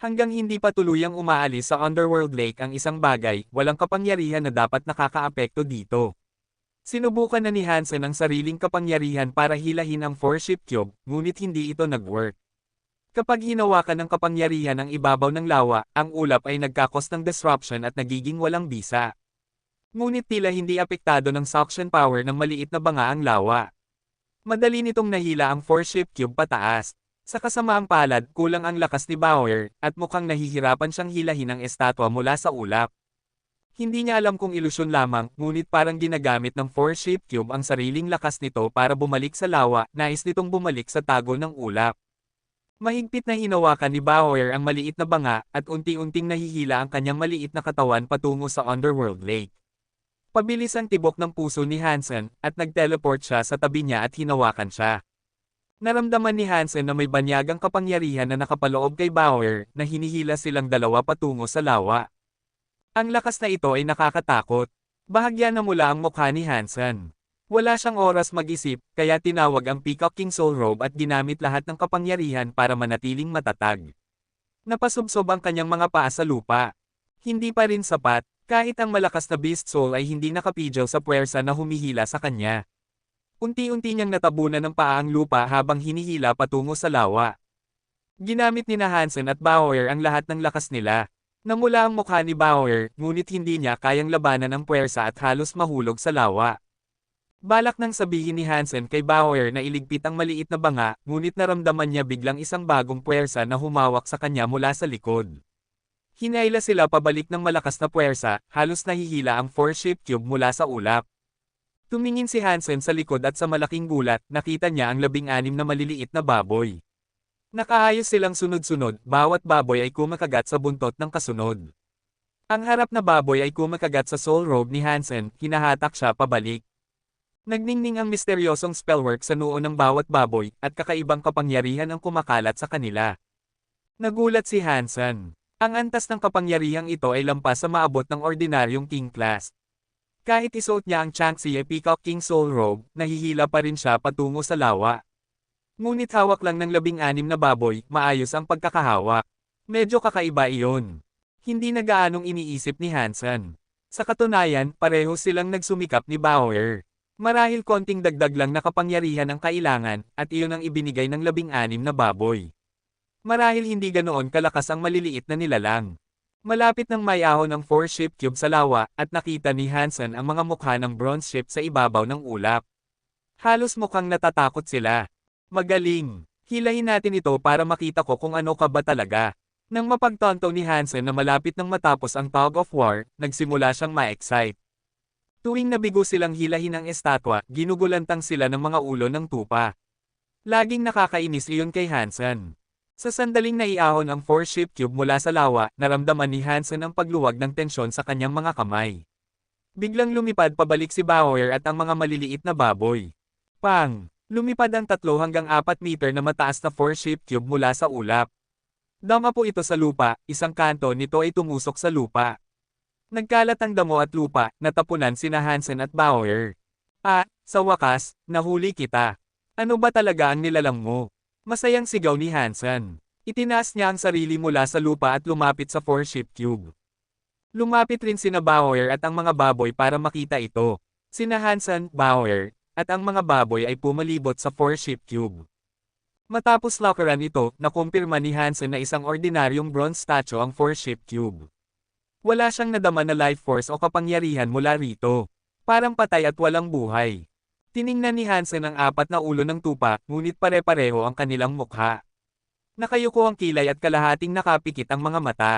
Hanggang hindi pa tuluyang umaalis sa Underworld Lake ang isang bagay, walang kapangyarihan na dapat nakakaapekto dito. Sinubukan na ni Hansen ang sariling kapangyarihan para hilahin ang four-shaped cube, ngunit hindi ito nag-work. Kapag hinawakan ng kapangyarihan ang ibabaw ng lawa, ang ulap ay nagkakos ng disruption at nagiging walang bisa. Ngunit tila hindi apektado ng suction power ng maliit na banga ang lawa. Madali nitong nahila ang four-shaped cube pataas. Sa kasamaang palad, kulang ang lakas ni Bauer, at mukhang nahihirapan siyang hilahin ang estatwa mula sa ulap. Hindi niya alam kung ilusyon lamang, ngunit parang ginagamit ng four-shaped cube ang sariling lakas nito para bumalik sa lawa, nais nitong bumalik sa tago ng ulap. Mahigpit na hinawakan ni Bauer ang maliit na banga, at unti-unting nahihila ang kanyang maliit na katawan patungo sa Underworld Lake. Pabilis ang tibok ng puso ni Hansen, at nag-teleport siya sa tabi niya at hinawakan siya. Naramdaman ni Hansen na may banyagang kapangyarihan na nakapaloob kay Bauer, na hinihila silang dalawa patungo sa lawa. Ang lakas na ito ay nakakatakot. Bahagya na mula ang mukha ni Hansen. Wala siyang oras mag-isip, kaya tinawag ang Peacock King Soul Robe at ginamit lahat ng kapangyarihan para manatiling matatag. Napasubsob ang kanyang mga paa sa lupa. Hindi pa rin sapat. Kahit ang malakas na Beast Soul ay hindi nakapidyaw sa puwersa na humihila sa kanya. Unti-unti niyang natabunan ng paa ang lupa habang hinihila patungo sa lawa. Ginamit ni Hansen at Bauer ang lahat ng lakas nila. Namula ang mukha ni Bauer, ngunit hindi niya kayang labanan ang puwersa at halos mahulog sa lawa. Balak nang sabihin ni Hansen kay Bauer na iligpit ang maliit na banga, ngunit naramdaman niya biglang isang bagong puwersa na humawak sa kanya mula sa likod. Hinayla sila pabalik ng malakas na puwersa, halos nahihila ang four-shaped cube mula sa ulap. Tumingin si Hansen sa likod at sa malaking gulat, nakita niya ang 16 na maliliit na baboy. Nakaayos silang sunod-sunod, bawat baboy ay kumakagat sa buntot ng kasunod. Ang harap na baboy ay kumakagat sa soul robe ni Hansen, hinahatak siya pabalik. Nagningning ang misteryosong spellwork sa noo ng bawat baboy, at kakaibang kapangyarihan ang kumakalat sa kanila. Nagulat si Hansen. Ang antas ng kapangyarihang ito ay lampas sa maabot ng ordinaryong king class. Kahit isuot niya ang Changxi Peacock King Soul Robe, nahihila pa rin siya patungo sa lawa. Ngunit hawak lang ng 16 na baboy, maayos ang pagkakahawak. Medyo kakaiba iyon. Hindi na gaanong iniisip ni Hansen. Sa katunayan, pareho silang nagsumikap ni Bauer. Marahil konting dagdag lang na kapangyarihan ang kailangan, at iyon ang ibinigay ng 16 na baboy. Marahil hindi ganoon kalakas ang maliliit na nilalang. Malapit nang maiahon ang four-shaped cube sa lawa, at nakita ni Hansen ang mga mukha ng bronze ship sa ibabaw ng ulap. Halos mukhang natatakot sila. Magaling. Hilahin natin ito para makita ko kung ano ka ba talaga. Nang mapagtanto ni Hansen na malapit nang matapos ang tug of war, nagsimula siyang ma-excite. Tuwing nabigo silang hilahin ang estatwa, ginugulantang sila ng mga ulo ng tupa. Laging nakakainis iyon kay Hansen. Sa sandaling naiahon ang four-shaped cube mula sa lawa, naramdaman ni Hansen ang pagluwag ng tensyon sa kanyang mga kamay. Biglang lumipad pabalik si Bauer at ang mga maliliit na baboy. Pang! Lumipad ang 3 hanggang 4 meter na mataas na four-shaped cube mula sa ulap. Dama po ito sa lupa, isang kanto nito ay tumusok sa lupa. Nagkalat ang damo at lupa, natapunan sina Hansen at Bauer. Sa wakas, nahuli kita. Ano ba talaga ang nilalang mo? Masayang sigaw ni Hansen. Itinaas niya ang sarili mula sa lupa at lumapit sa four-shaped cube. Lumapit rin sina Bauer at ang mga baboy para makita ito. Sina Hansen, Bauer, at ang mga baboy ay pumalibot sa four-shaped cube. Matapos lakaran ito, nakumpirma ni Hansen na isang ordinaryong bronze statue ang Force Ship Cube. Wala siyang nadama na life force o kapangyarihan mula rito. Parang patay at walang buhay. Tiningnan ni Hansen ang apat na ulo ng tupa, ngunit pare-pareho ang kanilang mukha. Nakayuko ang kilay at kalahating nakapikit ang mga mata.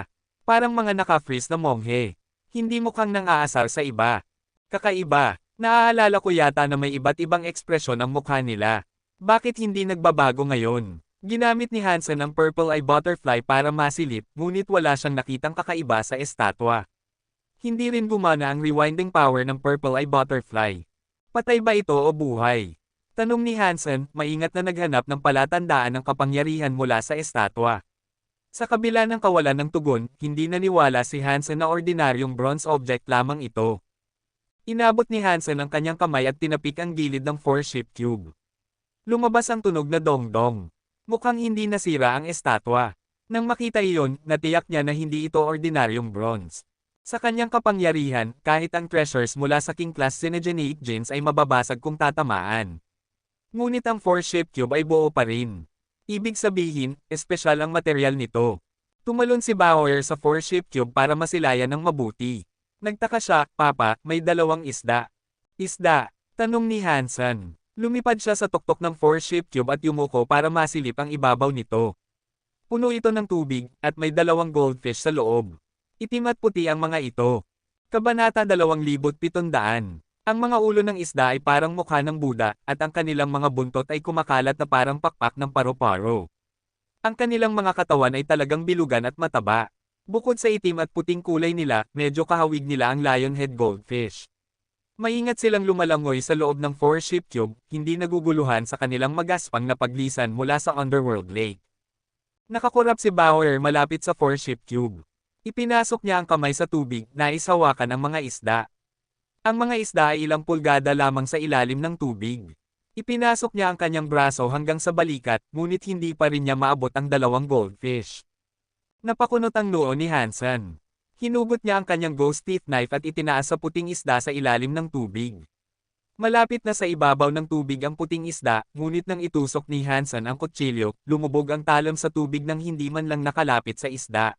Parang mga naka-freeze na monghe. Hindi mukhang nang-aasar sa iba. Kakaiba. Naaalala ko yata na may iba't ibang ekspresyon ang mukha nila. Bakit hindi nagbabago ngayon? Ginamit ni Hansen ang Purple Eye Butterfly para masilip, ngunit wala siyang nakitang kakaiba sa estatwa. Hindi rin gumana ang rewinding power ng Purple Eye Butterfly. Patay ba ito o buhay? Tanong ni Hansen, maingat na naghanap ng palatandaan ng kapangyarihan mula sa estatwa. Sa kabila ng kawalan ng tugon, hindi naniwala si Hansen na ordinaryong bronze object lamang ito. Inabot ni Hansen ang kanyang kamay at tinapik ang gilid ng Force Ship Cube. Lumabas ang tunog na dong-dong. Mukhang hindi nasira ang estatwa. Nang makita iyon, natiyak niya na hindi ito ordinaryong bronze. Sa kanyang kapangyarihan, kahit ang treasures mula sa King-class Synergenic Gems ay mababasag kung tatamaan. Ngunit ang Force Ship Cube ay buo pa rin. Ibig sabihin, espesyal ang material nito. Tumalon si Bauer sa Force Ship Cube para masilayan ng mabuti. Nagtaka siya, Papa, may dalawang isda. Isda? Tanong ni Hansen. Lumipad siya sa tuktok ng Force Ship Cube at yumuko para masilip ang ibabaw nito. Puno ito ng tubig, at may dalawang goldfish sa loob. Itim at puti ang mga ito. Kabanata 2700. Ang mga ulo ng isda ay parang mukha ng Buddha, at ang kanilang mga buntot ay kumakalat na parang pakpak ng paro-paro. Ang kanilang mga katawan ay talagang bilugan at mataba. Bukod sa itim at puting kulay nila, medyo kahawig nila ang lionhead goldfish. Maingat silang lumalangoy sa loob ng Force Ship Cube, hindi naguguluhan sa kanilang magaspang na paglisan mula sa Underworld Lake. Nakakurap si Bauer malapit sa Force Ship Cube. Ipinasok niya ang kamay sa tubig, nais hawakan ang mga isda. Ang mga isda ay ilang pulgada lamang sa ilalim ng tubig. Ipinasok niya ang kanyang braso hanggang sa balikat, ngunit hindi pa rin niya maabot ang dalawang goldfish. Napakunot ang noo ni Hansen. Hinugot niya ang kanyang ghost teeth knife at itinaas sa puting isda sa ilalim ng tubig. Malapit na sa ibabaw ng tubig ang puting isda, ngunit nang itusok ni Hansen ang kutsilyo, lumubog ang talam sa tubig nang hindi man lang nakalapit sa isda.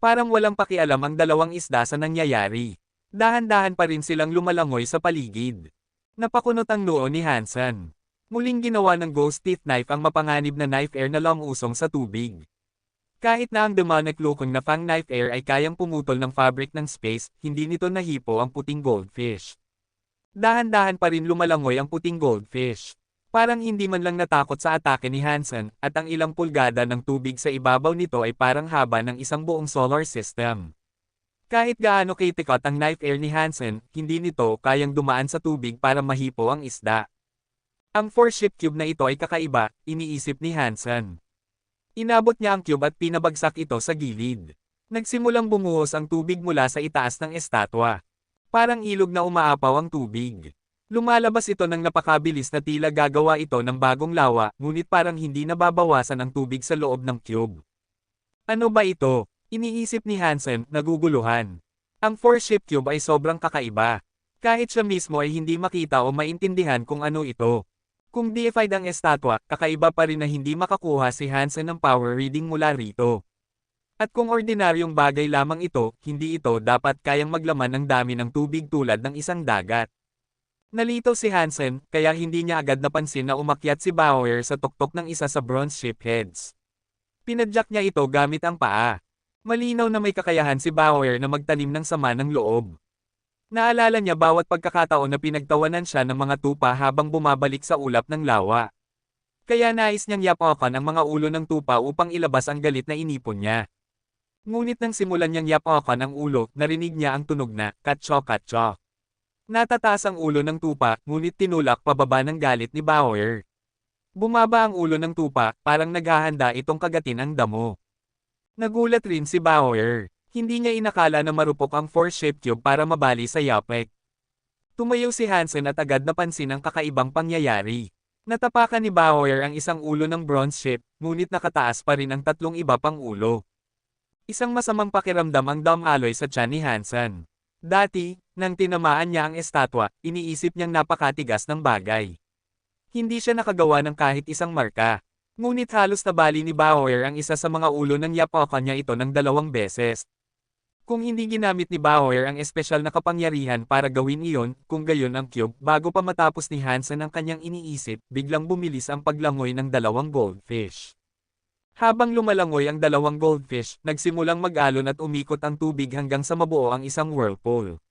Parang walang pakialam ang dalawang isda sa nangyayari. Dahan-dahan pa rin silang lumalangoy sa paligid. Napakunot ang noo ni Hansen. Muling ginawa ng ghost teeth knife ang mapanganib na knife air na usong sa tubig. Kahit na ang demonic looking na Fang Knife Air ay kayang pumutol ng fabric ng space, hindi nito nahipo ang puting goldfish. Dahan-dahan pa rin lumalangoy ang puting goldfish. Parang hindi man lang natakot sa atake ni Hansen, at ang ilang pulgada ng tubig sa ibabaw nito ay parang haba ng isang buong solar system. Kahit gaano kitikot ang knife air ni Hansen, hindi nito kayang dumaan sa tubig para mahipo ang isda. Ang Force Ship Cube na ito ay kakaiba, iniisip ni Hansen. Inabot niya ang cube at pinabagsak ito sa gilid. Nagsimulang bumuhos ang tubig mula sa itaas ng estatwa. Parang ilog na umaapaw ang tubig. Lumalabas ito ng napakabilis na tila gagawa ito ng bagong lawa, ngunit parang hindi nababawasan ang tubig sa loob ng cube. Ano ba ito? Iniisip ni Hansen, naguguluhan. Ang Force Ship Cube ay sobrang kakaiba. Kahit siya mismo ay hindi makita o maintindihan kung ano ito. Kung deified ang estatwa, kakaiba pa rin na hindi makakuha si Hansen ng power reading mula rito. At kung ordinaryong bagay lamang ito, hindi ito dapat kayang maglaman ng dami ng tubig tulad ng isang dagat. Nalito si Hansen, kaya hindi niya agad napansin na umakyat si Bauer sa tuktok ng isa sa bronze ship heads. Pinadyak niya ito gamit ang paa. Malinaw na may kakayahan si Bauer na magtanim ng sama ng loob. Naalala niya bawat pagkakataon na pinagtawanan siya ng mga tupa habang bumabalik sa ulap ng lawa. Kaya nais niyang yapakan ang mga ulo ng tupa upang ilabas ang galit na inipon niya. Ngunit nang simulan niyang yapakan ang ulo, narinig niya ang tunog na, katso-katso. Natataas ang ulo ng tupa, ngunit tinulak pababa ng galit ni Bauer. Bumaba ang ulo ng tupa, parang naghahanda itong kagatin ang damo. Nagulat rin si Bauer. Hindi niya inakala na marupok ang Force Ship Cube para mabali sa yapek. Tumayo si Hansen at agad napansin ang kakaibang pangyayari. Natapakan ni Bauer ang isang ulo ng bronze ship, ngunit nakataas pa rin ang tatlong iba pang ulo. Isang masamang pakiramdam ang damaloy sa tiyan ni Hansen. Dati, nang tinamaan niya ang estatwa, iniisip niyang napakatigas ng bagay. Hindi siya nakagawa ng kahit isang marka. Ngunit halos nabali ni Bauer ang isa sa mga ulo ng yapakan niya ito ng 2 beses. Kung hindi ginamit ni Bauer ang espesyal na kapangyarihan para gawin iyon, kung gayon ang cube, bago pa matapos ni Hansen ang kanyang iniisip, biglang bumilis ang paglangoy ng 2 goldfish. Habang lumalangoy ang 2 goldfish, nagsimulang mag-alon at umikot ang tubig hanggang sa mabuo ang isang whirlpool.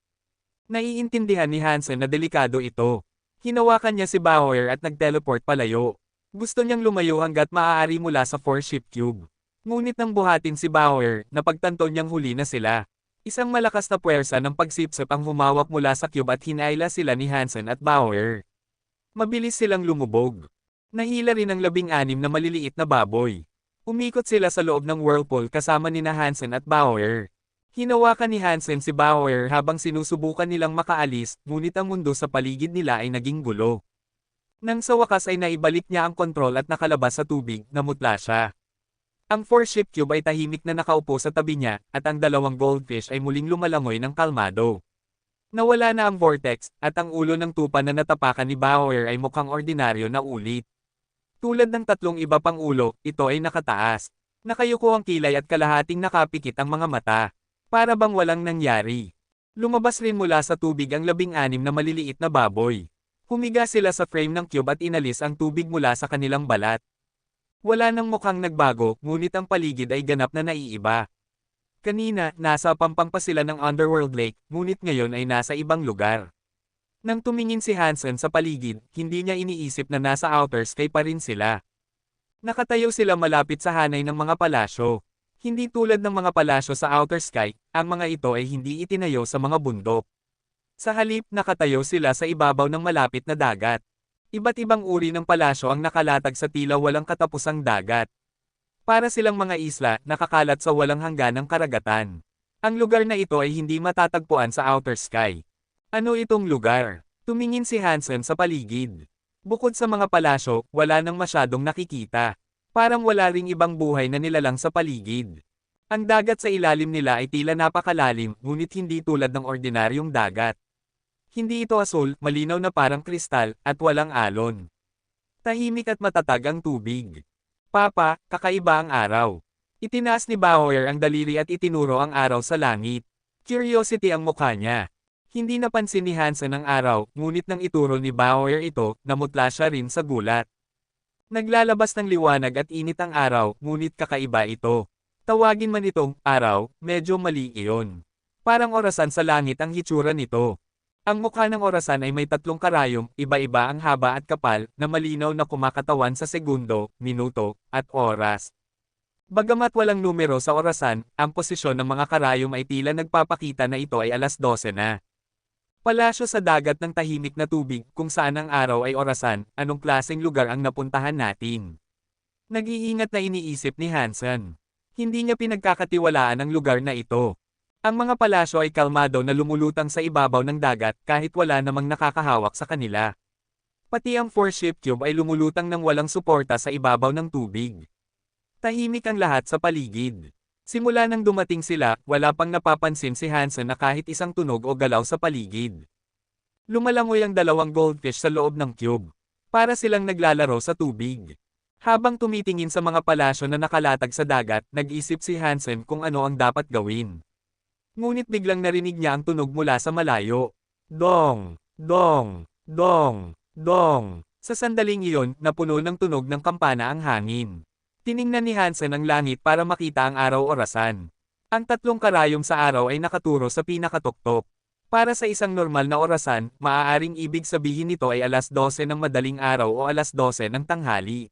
Naiintindihan ni Hansen na delikado ito. Hinawakan niya si Bauer at nag-teleport palayo. Gusto niyang lumayo hanggat maaari mula sa 4-ship cube. Ngunit nang buhatin si Bauer, napagtanto niyang huli na sila. Isang malakas na puwersa ng pagsipsip ang humawak mula sa cube at hinaila sila ni Hansen at Bauer. Mabilis silang lumubog. Nahila rin ang 16 na maliliit na baboy. Umikot sila sa loob ng whirlpool kasama nina Hansen at Bauer. Hinawakan ni Hansen si Bauer habang sinusubukan nilang makaalis, ngunit ang mundo sa paligid nila ay naging gulo. Nang sa wakas ay naibalik niya ang kontrol at nakalabas sa tubig, namutla siya. Ang 4-ship cube ay tahimik na nakaupo sa tabi niya, at ang 2 goldfish ay muling lumalangoy ng kalmado. Nawala na ang vortex, at ang ulo ng tupa na natapakan ni Bauer ay mukhang ordinaryo na ulit. Tulad ng 3 iba pang ulo, ito ay nakataas. Nakayuko ang kilay at kalahating nakapikit ang mga mata. Para bang walang nangyari. Lumabas rin mula sa tubig ang 16 na maliliit na baboy. Humiga sila sa frame ng cube at inalis ang tubig mula sa kanilang balat. Wala nang mukhang nagbago, ngunit ang paligid ay ganap na naiiba. Kanina, nasa pampang pa sila ng Underworld Lake, ngunit ngayon ay nasa ibang lugar. Nang tumingin si Hansen sa paligid, hindi niya iniisip na nasa Outer Sky pa rin sila. Nakatayo sila malapit sa hanay ng mga palasyo. Hindi tulad ng mga palasyo sa Outer Sky, ang mga ito ay hindi itinayo sa mga bundok. Sa halip, nakatayo sila sa ibabaw ng malapit na dagat. Iba't ibang uri ng palasyo ang nakalatag sa tila walang katapusang dagat. Para silang mga isla, nakakalat sa walang hangganang karagatan. Ang lugar na ito ay hindi matatagpuan sa Outer Sky. Ano itong lugar? Tumingin si Hansen sa paligid. Bukod sa mga palasyo, wala nang masyadong nakikita. Parang wala ring ibang buhay na nilalang sa paligid. Ang dagat sa ilalim nila ay tila napakalalim, ngunit hindi tulad ng ordinaryong dagat. Hindi ito asul, malinaw na parang kristal, at walang alon. Tahimik at matatag ang tubig. Papa, kakaiba ang araw. Itinaas ni Bauer ang daliri at itinuro ang araw sa langit. Curiosity ang mukha niya. Hindi napansin ni Hansen ang araw, ngunit nang ituro ni Bauer ito, namutla siya rin sa gulat. Naglalabas ng liwanag at init ang araw, ngunit kakaiba ito. Tawagin man itong araw, medyo mali iyon. Parang orasan sa langit ang hitsura nito. Ang mukha ng orasan ay may 3 karayom, iba-iba ang haba at kapal, na malinaw na kumakatawan sa segundo, minuto, at oras. Bagamat walang numero sa orasan, ang posisyon ng mga karayom ay tila nagpapakita na ito ay 12:00 na. Palasyo sa dagat ng tahimik na tubig, kung saan ang araw ay orasan, anong klaseng lugar ang napuntahan natin? Nag-iingat na iniisip ni Hansen. Hindi niya pinagkakatiwalaan ang lugar na ito. Ang mga palasyo ay kalmado na lumulutang sa ibabaw ng dagat kahit wala namang nakakahawak sa kanila. Pati ang 4-ship cube ay lumulutang ng walang suporta sa ibabaw ng tubig. Tahimik ang lahat sa paligid. Simula nang dumating sila, wala pang napapansin si Hansen na kahit isang tunog o galaw sa paligid. Lumalangoy ang 2 goldfish sa loob ng cube. Para silang naglalaro sa tubig. Habang tumitingin sa mga palasyo na nakalatag sa dagat, nag-isip si Hansen kung ano ang dapat gawin. Ngunit biglang narinig niya ang tunog mula sa malayo. Dong! Dong! Dong! Dong! Sa sandaling iyon, napuno ng tunog ng kampana ang hangin. Tiningnan ni Hansen ang langit para makita ang araw-orasan. Ang 3 karayom sa araw ay nakaturo sa pinakatuktok. Para sa isang normal na orasan, maaaring ibig sabihin nito ay 12:00 ng madaling araw o 12:00 ng tanghali.